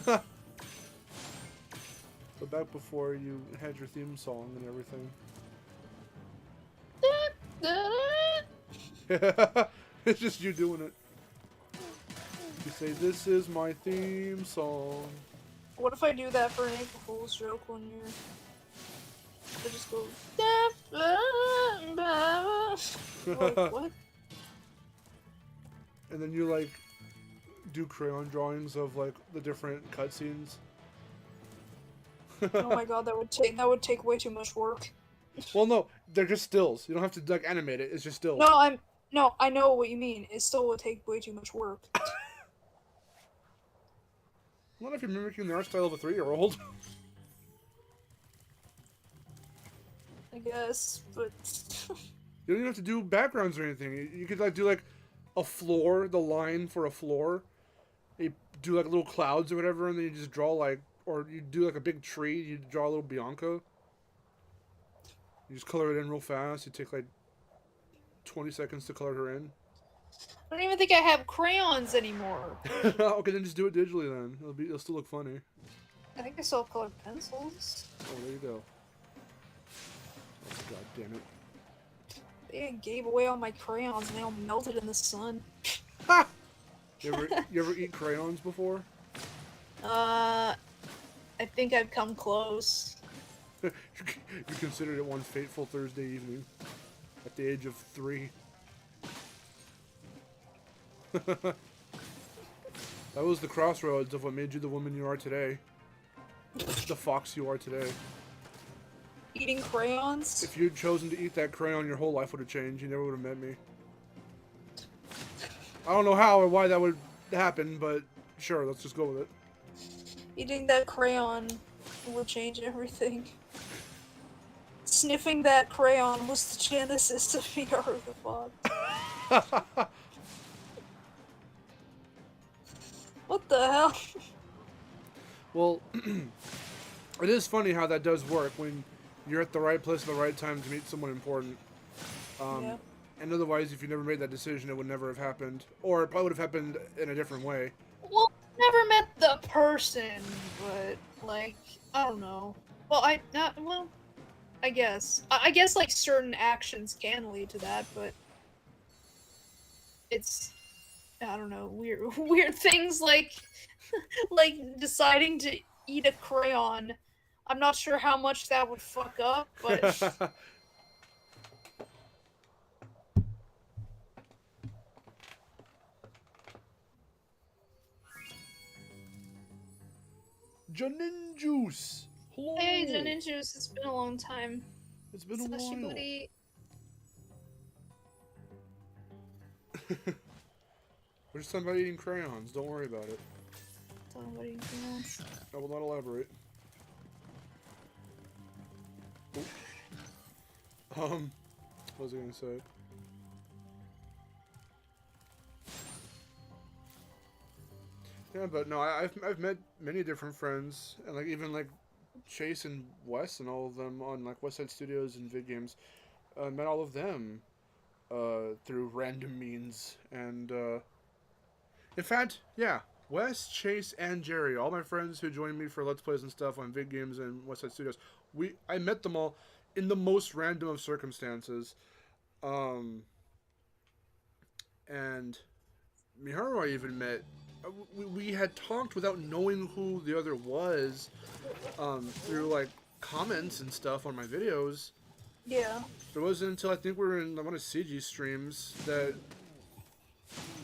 But back before you had your theme song and everything. It's just you doing it. You say, "This is my theme song." What if I do that for an April Fool's joke one year? I just go. Like, what? And then you like do crayon drawings of like the different cutscenes. Oh my god, that would take way too much work. Well, no, they're just stills. You don't have to like animate it. It's just stills. No, I know what you mean. It still would take way too much work. Not if you're mimicking the art style of a 3-year-old. I guess, but You don't even have to do backgrounds or anything. You could like do like a floor, the line for a floor. You do like little clouds or whatever, and then you just draw like, or you do like a big tree. You draw a little Bianca. You just color it in real fast. You take like 20 seconds to color her in. I don't even think I have crayons anymore. Okay, then just do it digitally. Then it'll still look funny. I think I still have colored pencils. Oh, there you go. Oh, god damn it. They gave away all my crayons and they all melted in the sun. You ever eat crayons before? I think I've come close. You considered it one fateful Thursday evening at the age of 3. That was the crossroads of what made you the woman you are today. The fox you are today. Eating crayons? If you'd chosen to eat that crayon, your whole life would have changed. You never would have met me. I don't know how or why that would happen, but sure, let's just go with it. Eating that crayon will change everything. Sniffing that crayon was the genesis of Miharu the Fox. What the hell? Well, it is funny how that does work when you're at the right place at the right time to meet someone important. Yeah. And otherwise, if you never made that decision, it would never have happened. Or it probably would have happened in a different way. Well, never met the person, but like, I don't know. Well, I guess. I guess like certain actions can lead to that, but it's, I don't know, weird things like like deciding to eat a crayon. I'm not sure how much that would fuck up, but Janin Juice. Hello. Hey, Ninjas, it's been a long time. It's been a while. Sashibori. We're just talking about eating crayons. Don't worry about it. Somebody else. I will not elaborate. Oop. What was I gonna say? Yeah, but no, I've met many different friends, and like even like Chase and Wes and all of them on like West Side Studios and vid games. Met all of them through random means, and in fact, yeah, Wes, Chase, and Jerry, all my friends who joined me for Let's Plays and stuff on vid games and West Side Studios, I met them all in the most random of circumstances, and Miharu I even met. We had talked without knowing who the other was, through like comments and stuff on my videos. Yeah. It wasn't until I think we were in one of CG streams that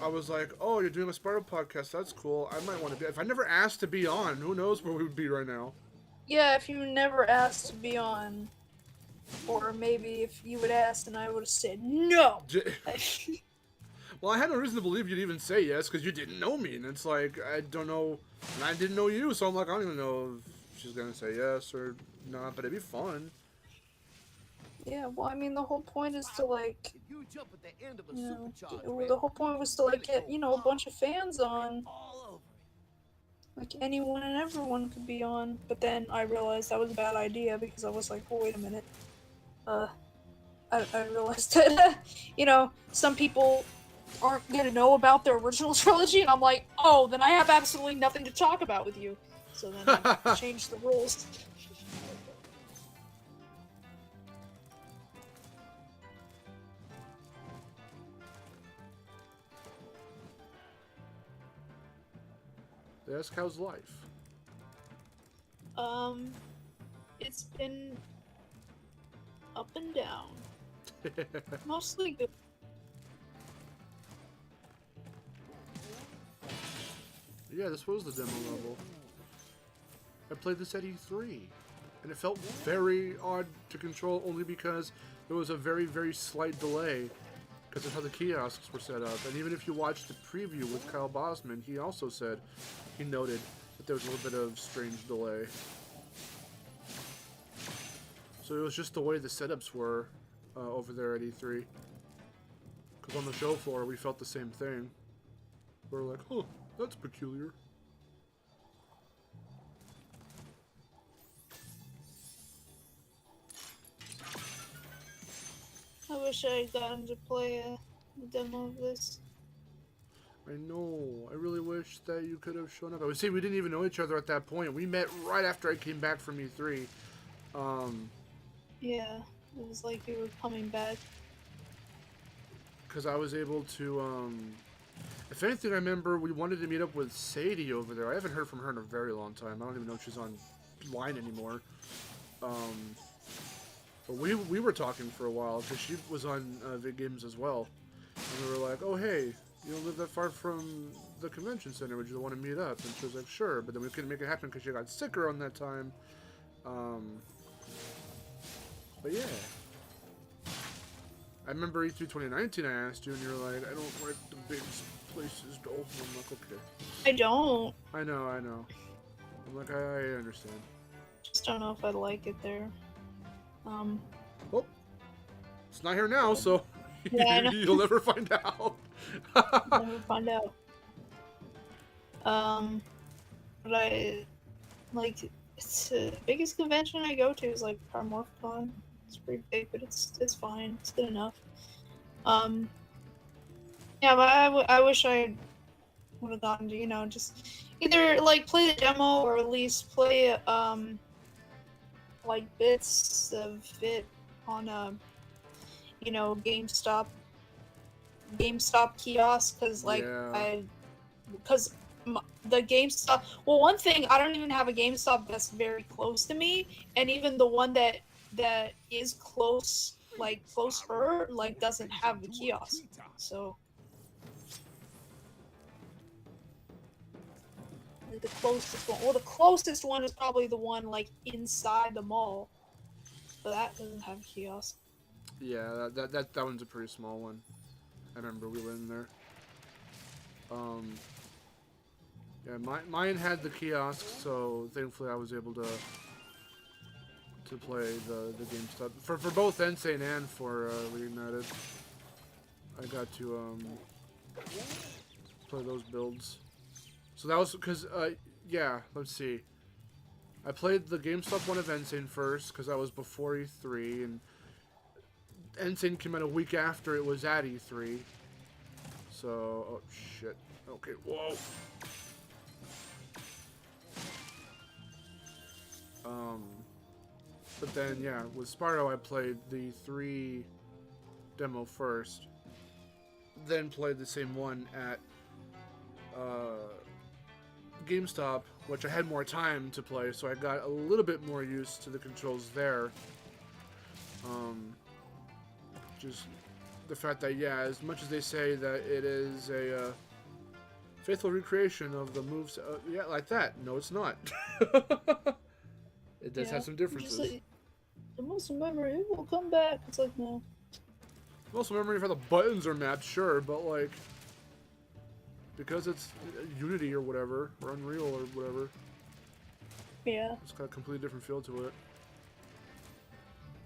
I was like, "Oh, you're doing a Spyro podcast? That's cool. I might want to be." If I never asked to be on, who knows where we would be right now? Yeah, if you never asked to be on, or maybe if you would ask and I would have said no. Well, I had no reason to believe you'd even say yes because you didn't know me, and it's like I don't know, and I didn't know you, so I'm like I don't even know if she's gonna say yes or not, but it'd be fun. Yeah, well, I mean, the whole point is to like, If you jump at the end of a you know, supercharged the whole point was to like get, you know, a bunch of fans on. all over. Like anyone and everyone could be on, but then I realized that was a bad idea because I was like, oh, wait a minute. I realized that, you know, some people aren't gonna know about the original trilogy, and I'm like, oh, then I have absolutely nothing to talk about with you. So then I changed the rules. They ask how's life. It's been up and down. Mostly good. Yeah, this was the demo level. I played this at E3, and it felt very odd to control only because there was a very, very slight delay because of how the kiosks were set up. And even if you watched the preview with Kyle Bosman, he also said, he noted that there was a little bit of strange delay. So it was just the way the setups were over there at E3. Because on the show floor, we felt the same thing. We were like, huh, that's peculiar. I wish I had gotten to play a demo of this. I know. I really wish that you could have shown up. I would say we didn't even know each other at that point. We met right after I came back from E3. Yeah, it was like you were coming back. Because I was able to, if anything, I remember we wanted to meet up with Sadie over there. I haven't heard from her in a very long time. I don't even know if she's online anymore. But we were talking for a while because she was on vid games as well. And we were like, oh, hey, you don't live that far from the convention center. Would you want to meet up? And she was like, sure. But then we couldn't make it happen because she got sick around that time. But yeah. I remember E3 2019 I asked you and you were like, I don't like the big places though. I'm like, okay. I don't. I know. I'm like, I understand. Just don't know if I'd like it there. Well, it's not here now, so Yeah, I know. you'll never find out. Never find out. But I like it's the biggest convention I go to is like Paramorphicon. It's pretty big, but it's fine. It's good enough. Yeah, but I wish I would have gotten to, you know, just either like play the demo or at least play like bits of it on you know, GameStop kiosk, because like Yeah. the GameStop. Well, one thing, I don't even have a GameStop that's very close to me, and even the one that is close, like closer, like doesn't have the kiosk. So Like the closest one. Well, the closest one is probably the one like inside the mall, but that doesn't have a kiosk. Yeah, that one's a pretty small one. I remember we were in there. Yeah, mine had the kiosk, so thankfully I was able to play the game stuff for both Insane and for Reignited. I got to play those builds. So that was because yeah, let's see. I played the GameStop one of Insane first because that was before E3, and Insane came out a week after it was at E3. So, oh shit. Okay, whoa. But then, yeah, with Spyro, I played the 3 demo first, then played the same one at GameStop, which I had more time to play, so I got a little bit more used to the controls there. Just the fact that, yeah, as much as they say that it is a faithful recreation of the moves, yeah, like that. No, it's not. It does have some differences. Just like, the muscle memory will come back. It's like, no. Muscle memory for the buttons are mapped, sure, but like, because it's Unity or whatever, or Unreal or whatever, Yeah. it's got a completely different feel to it.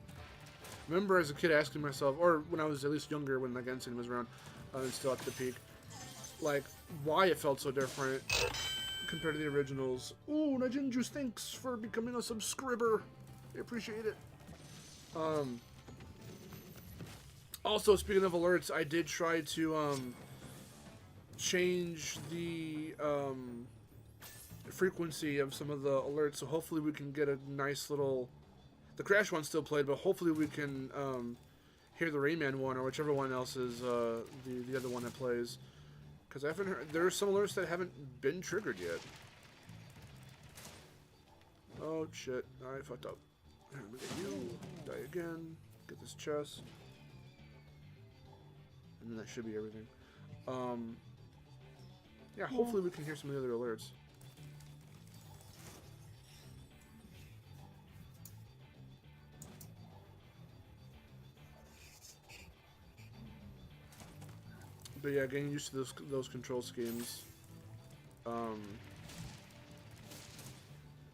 I remember as a kid asking myself, or when I was at least younger, when like Insane was around, and still at the peak, like, why it felt so different compared to the originals. Ooh, Najinju, thanks for becoming a subscriber. I appreciate it. Also, speaking of alerts, I did try to change the frequency of some of the alerts, so hopefully we can get a nice little... The Crash one still played, but hopefully we can hear the Rayman one, or whichever one else is the other one that plays. Because I haven't heard... There are some alerts that haven't been triggered yet. Oh, shit. I fucked up. Here, we get you. Die again. Get this chest. And then that should be everything. Yeah, hopefully we can hear some of the other alerts. But yeah, getting used to those control schemes.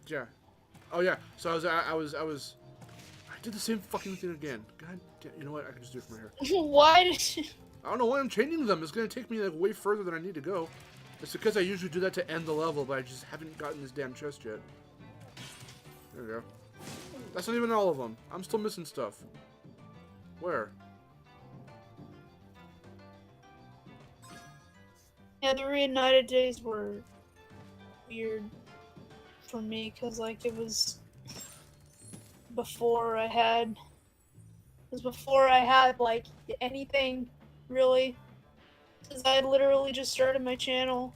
Yeah. Oh yeah. So I did the same fucking thing again. God damn. You know what? I can just do it from here. Why did you... I don't know why I'm changing them. It's gonna take me like way further than I need to go. It's because I usually do that to end the level, but I just haven't gotten this damn chest yet. There we go. That's not even all of them. I'm still missing stuff. Where? Yeah, the Reignited days were weird for me, because, like, it was before I had... It was before I had, like, anything, really. Because I had literally just started my channel,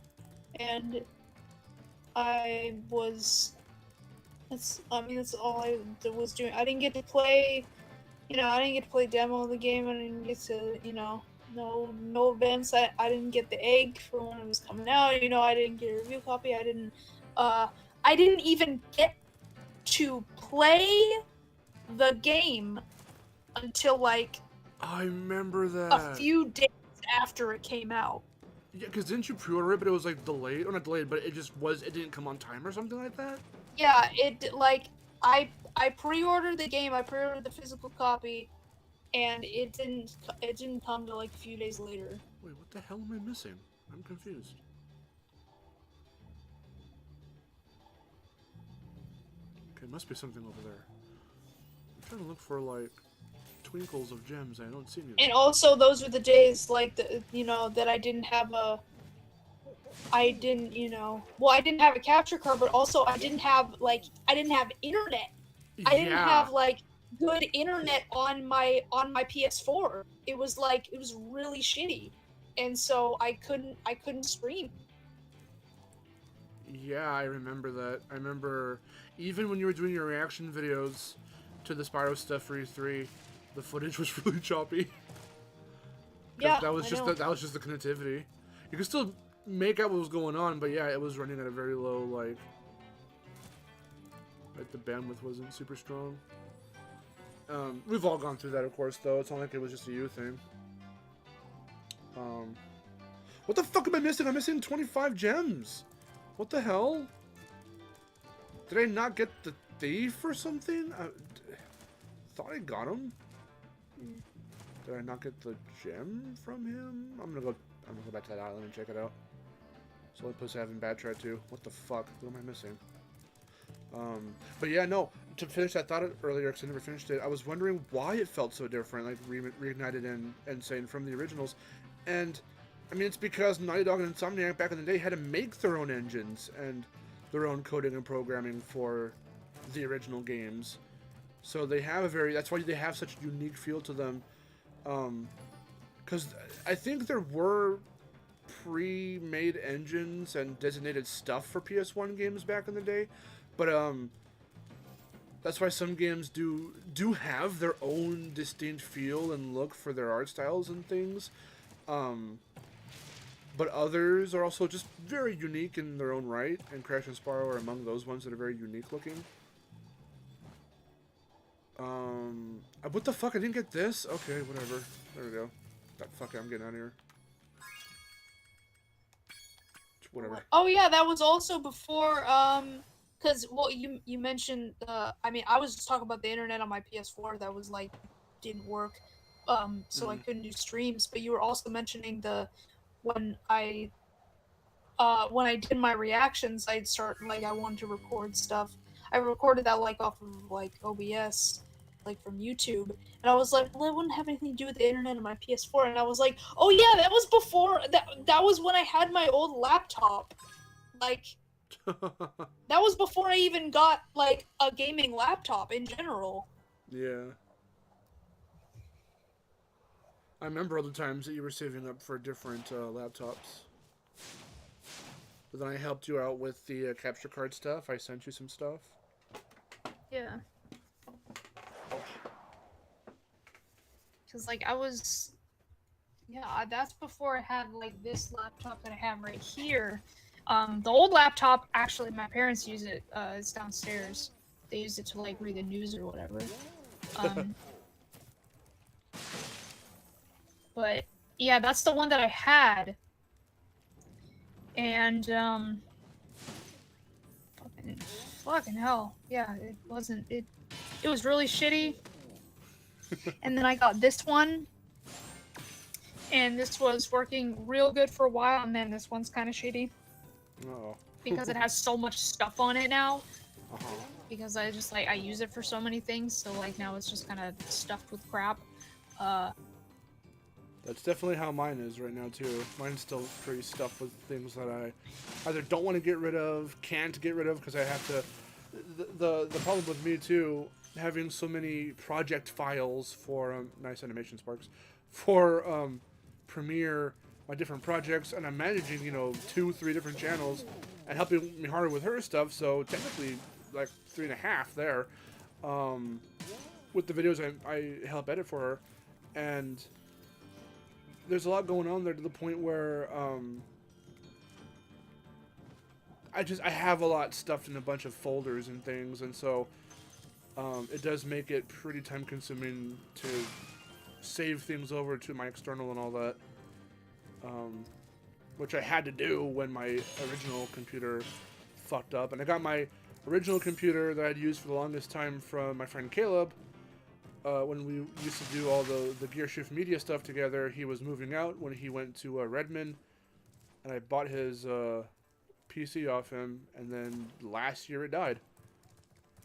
and I was... That's all I was doing. I didn't get to play... You know, I didn't get to play demo of the game, I didn't get to, you know... No events. I didn't get the egg for when it was coming out. You know, I didn't get a review copy. I didn't even get to play the game until like I remember that. a few days after it came out. Yeah, because didn't you pre-order it, but it was like delayed, or not delayed, but it didn't come on time or something like that? Yeah, I pre-ordered the game. I pre-ordered the physical copy. And it didn't come to like a few days later. Wait, what the hell am I missing? I'm confused. Okay, must be something over there. I'm trying to look for like twinkles of gems. I don't see any. And also, those were the days like that I didn't have a. I didn't have a capture card, but also I didn't have internet. I didn't have like good internet on my PS4. It was really shitty, and so I couldn't stream. Yeah, I remember that. I remember even when you were doing your reaction videos to the Spyro stuff for E3, the footage was really choppy. Yeah, that was just the connectivity. You can still make out what was going on, but yeah, it was running at a very low, like the bandwidth wasn't super strong. We've all gone through that, of course, though. It's not like it was just a you thing. What the fuck am I missing? I'm missing 25 gems. What the hell? Did I not get the thief or something? I thought I got him. Did I not get the gem from him? I'm gonna go back to that island and check it out. So I'm supposed to have in bad try too. What the fuck? What am I missing? But yeah, no. To finish that thought earlier, because I never finished it, I was wondering why it felt so different, like Reignited and Insane from the originals. And I mean, it's because Naughty Dog and Insomniac back in the day had to make their own engines and their own coding and programming for the original games. So they have a very, that's why they have such a unique feel to them. Because I think there were pre-made engines and designated stuff for PS1 games back in the day, but that's why some games do have their own distinct feel and look for their art styles and things. But others are also just very unique in their own right, and Crash and Spyro are among those ones that are very unique looking. What the fuck? I didn't get this? Okay, whatever. There we go. Fuck it, I'm getting out of here. Whatever. Oh yeah, that was also before, because, well, you mentioned, I mean, I was just talking about the internet on my PS4 that was, like, didn't work, so I couldn't do streams, but you were also mentioning when I did my reactions, I'd start, like, I wanted to record stuff. I recorded that, like, off of, like, OBS, like, from YouTube, and I was like, well, it wouldn't have anything to do with the internet on my PS4, and I was like, oh yeah, that was before, that was when I had my old laptop, like, that was before I even got, like, a gaming laptop in general. Yeah. I remember all the times that you were saving up for different laptops. But then I helped you out with the capture card stuff. I sent you some stuff. Yeah. Because, like, yeah, that's before I had, like, this laptop that I have right here. The old laptop, actually, my parents use it. It's downstairs. They use it to, like, read the news or whatever. But, yeah, that's the one that I had. And, fucking hell. Yeah, it wasn't, it was really shitty. And then I got this one. And this was working real good for a while, and then this one's kind of shitty. Uh-oh. Because it has so much stuff on it now. Uh-huh. Because I just, like, I use it for so many things, so, like, now it's just kind of stuffed with crap. That's definitely how mine is right now, too. Mine's still pretty stuffed with things that I either don't want to get rid of, can't get rid of, because I have to... The problem with me, too, having so many project files for... nice animation, Sparks. For Premiere, my different projects, and I'm managing, 2-3 different channels, and helping Miharu with her stuff, so technically, like, 3.5 there. With the videos I help edit for her, and... there's a lot going on there to the point where I have a lot stuffed in a bunch of folders and things, and so it does make it pretty time consuming to save things over to my external and all that, which I had to do when my original computer fucked up. And I got my original computer that I'd used for the longest time from my friend Caleb. When we used to do all the Gear Shift Media stuff together, he was moving out when he went to Redmond, and I bought his PC off him, and then last year it died.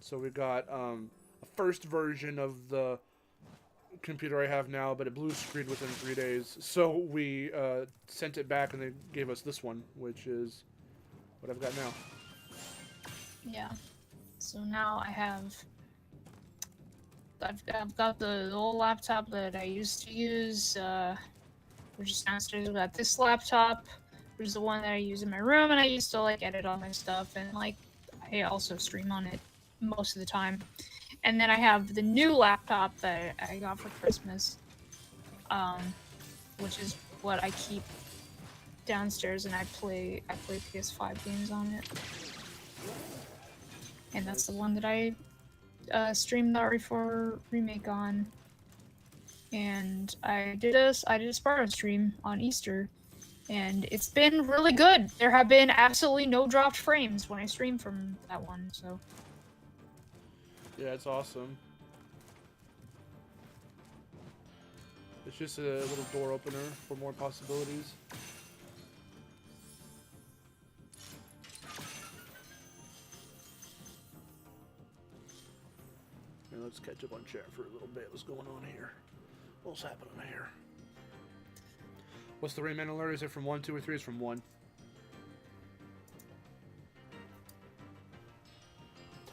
So we got a first version of the computer I have now, but it blue screened within 3 days. So we sent it back, and they gave us this one, which is what I've got now. Yeah. So now I've got the old laptop that I used to use, which is downstairs. I've got this laptop, which is the one that I use in my room, and I used to, like, edit all my stuff, and, like, I also stream on it most of the time. And then I have the new laptop that I got for Christmas, which is what I keep downstairs and I play PS5 games on it. And that's the one that I streamed the RE4 remake on. And I did a Spyro stream on Easter, and it's been really good. There have been absolutely no dropped frames when I stream from that one, so. Yeah, it's awesome. It's just a little door opener for more possibilities. And let's catch up on chat for a little bit. What's going on here? What's happening here? What's the Rayman alert? Is it from 1, 2, or 3? It's from 1.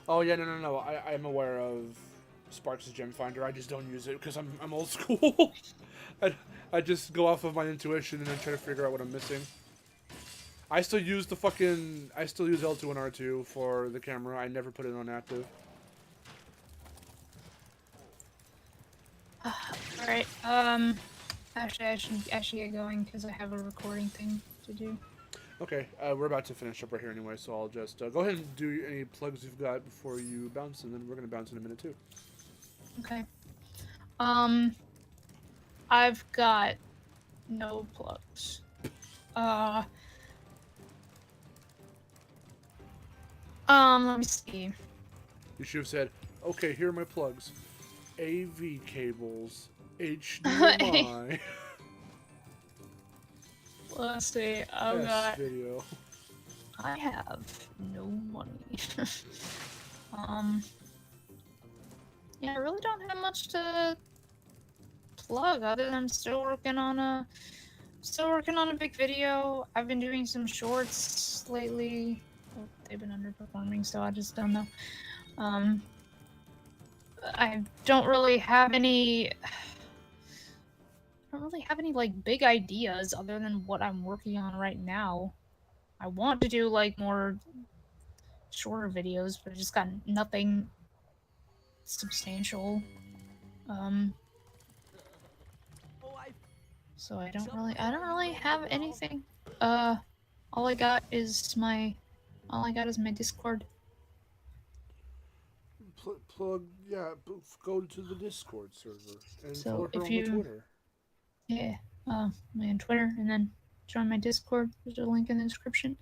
Oh yeah, no. I'm aware of Sparks' Gem Finder. I just don't use it because I'm old school. I just go off of my intuition and then try to figure out what I'm missing. I still use L2 and R2 for the camera. I never put it on active. Alright, actually I should get going because I have a recording thing to do. Okay, we're about to finish up right here anyway, so I'll just go ahead and do any plugs you've got before you bounce, and then we're gonna bounce in a minute too. Okay. I've got no plugs. Let me see. You should have said, okay, here are my plugs. AV cables, HDMI, Let's see. I've got. video. I have no money. Yeah, I really don't have much to plug other than still working on a big video. I've been doing some shorts lately. Oh, they've been underperforming, so I just don't know. I don't really have any like big ideas other than what I'm working on right now. I want to do like more shorter videos, but I just got nothing substantial. So I don't really have anything. All I got is my Discord. Plug, yeah, go to the Discord server and So follow her if on you- Twitter. Yeah, I'm on Twitter, and then join my Discord. There's a link in the description.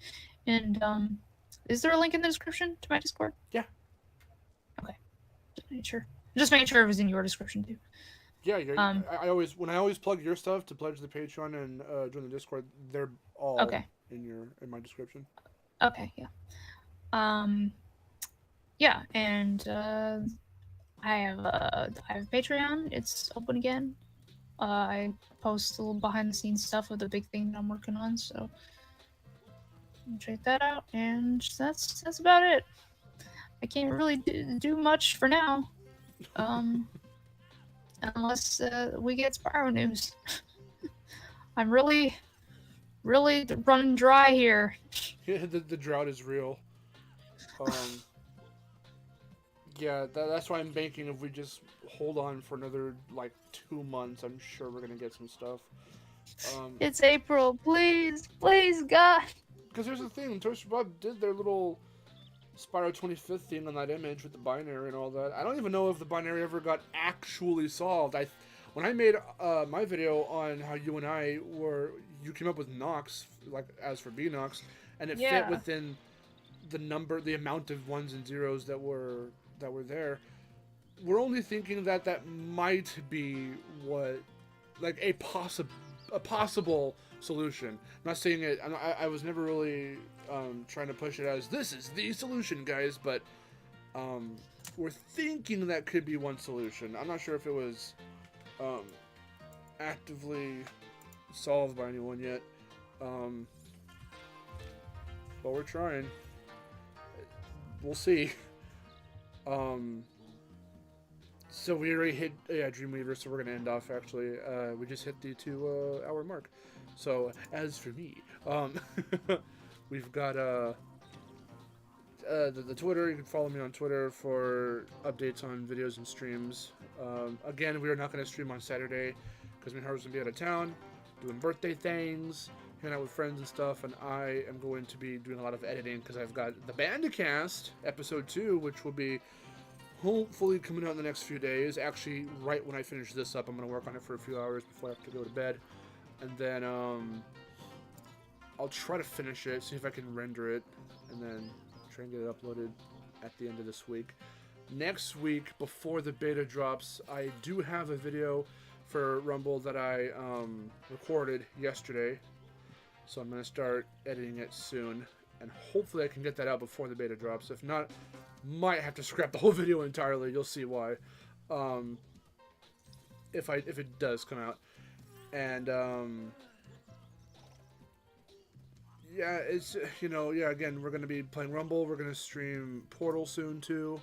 And is there a link in the description to my Discord? Yeah. Okay. Just make sure it was in your description too. Yeah, I always plug your stuff to pledge the Patreon and join the Discord, they're all Okay. in my description. Okay, yeah. Yeah, and I have Patreon. It's open again. I post a little behind the scenes stuff of the big thing that I'm working on, so check that out. And that's about it. I can't really do much for now, unless we get Spyro news. I'm really running dry here. Yeah, the drought is real. Yeah, that's why I'm banking if we just hold on for another, like, 2 months, I'm sure we're gonna get some stuff. It's April, please, God. Because here's the thing, Toaster Bob did their little Spyro 25th thing on that image with the binary and all that. I don't even know if the binary ever got actually solved. When I made my video on how you came up with Nox, like, as for B-Nox, and it fit within the amount of ones and zeros that were there. We're only thinking that might be a possible solution. I'm not saying it. I was never really trying to push it as this is the solution, guys. But we're thinking that could be one solution. I'm not sure if it was actively solved by anyone yet. But we're trying. We'll see. So we already hit Dreamweaver, so we're gonna end off actually. We just hit the 2 hour mark. So as for me, we've got the Twitter. You can follow me on Twitter for updates on videos and streams. Again, we are not gonna stream on Saturday because Miharu's gonna be out of town doing birthday things hanging out with friends and stuff, and I am going to be doing a lot of editing because I've got the Bandicast episode 2, which will be hopefully coming out in the next few days. Actually, right when I finish this up, I'm going to work on it for a few hours before I have to go to bed, and then I'll try to finish it, see if I can render it, and then try and get it uploaded at the end of this week. Next week, before the beta drops, I do have a video for Rumble that I recorded yesterday. So I'm going to start editing it soon, and hopefully I can get that out before the beta drops. If not, might have to scrap the whole video entirely. You'll see why. If it does come out. And yeah, it's, you know, yeah, again, we're going to be playing Rumble. We're going to stream Portal soon too.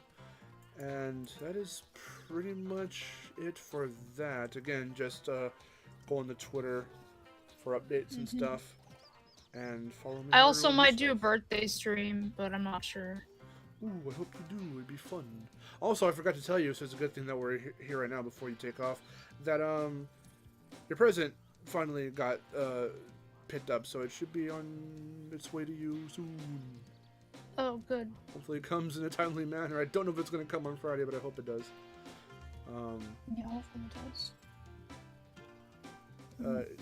And that is pretty much it for that. Again, just go on the Twitter for updates and stuff. And follow me. I also might do a birthday stream, but I'm not sure. Ooh, I hope you do. It'd be fun. Also, I forgot to tell you, so it's a good thing that we're here right now before you take off, that your present finally got picked up, so it should be on its way to you soon. Oh, good. Hopefully it comes in a timely manner. I don't know if it's going to come on Friday, but I hope it does. Yeah, hopefully it does.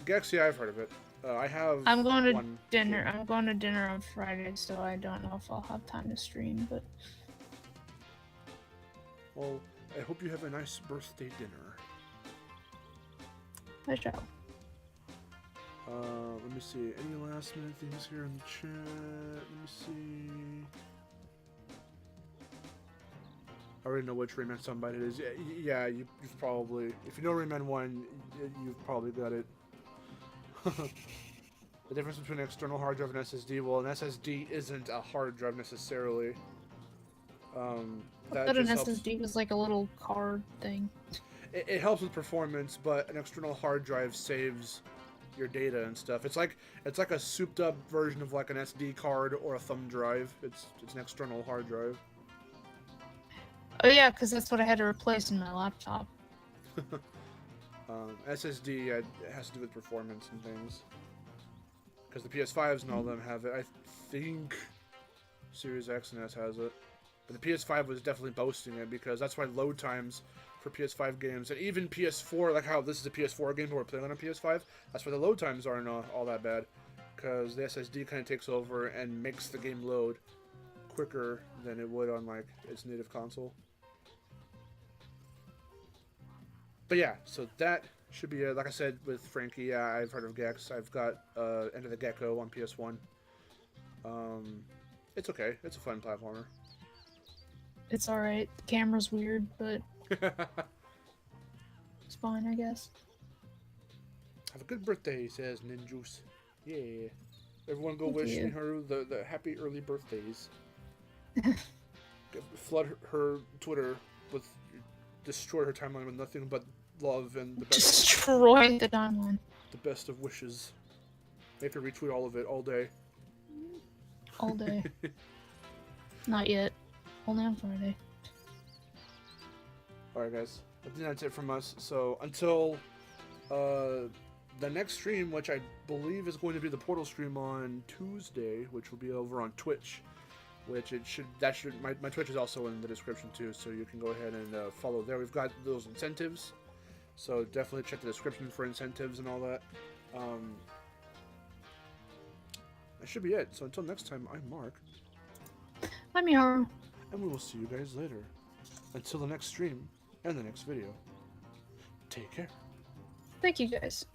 Gex, yeah, I've heard of it. I have. I'm going to one dinner. game. I'm going to dinner on Friday, so I don't know if I'll have time to stream. But Well, I hope you have a nice birthday dinner. I shall. Let me see. Any last minute things here in the chat? Let me see. I already know which Rayman Sunbite it is. Yeah, you've probably, if you know Rayman 1, you've probably got it. The difference between an external hard drive and SSD, well, an SSD isn't a hard drive necessarily. I That thought an just helps. SSD was like a little card thing. It helps with performance, but an external hard drive saves your data and stuff. It's like a souped up version of like an SD card or a thumb drive. It's an external hard drive. Oh yeah, because that's what I had to replace in my laptop. SSD has to do with performance and things. Because the PS5s and all of them have it. I think Series X and S has it. But the PS5 was definitely boasting it because that's why load times for PS5 games, and even PS4, like how this is a PS4 game but we're playing on a PS5, that's why the load times aren't all that bad. Because the SSD kind of takes over and makes the game load quicker than it would on like its native console. But yeah, so that should be like I said with Frankie. Yeah, I've heard of Gex. I've got Enter the Gecko on PS1. It's okay. It's a fun platformer. It's alright. The camera's weird, but it's fine, I guess. Have a good birthday, says Ninjuice. Yeah. Everyone go Thank wish you. Miharu the happy early birthdays. Flood her Twitter with, destroy her timeline with nothing but love and the best, Destroy the timeline. the best of wishes. Make her retweet all of it all day. All day. Not yet. Only on Friday. Alright guys, I think that's it from us. So until the next stream, which I believe is going to be the Portal stream on Tuesday, which will be over on Twitch, which my Twitch is also in the description too, so you can go ahead and follow there. We've got those incentives, so definitely check the description for incentives and all that. That should be it. So until next time, I'm Mark, I'm Miharu. and we will see you guys later. Until the next stream and the next video. Take care. Thank you guys.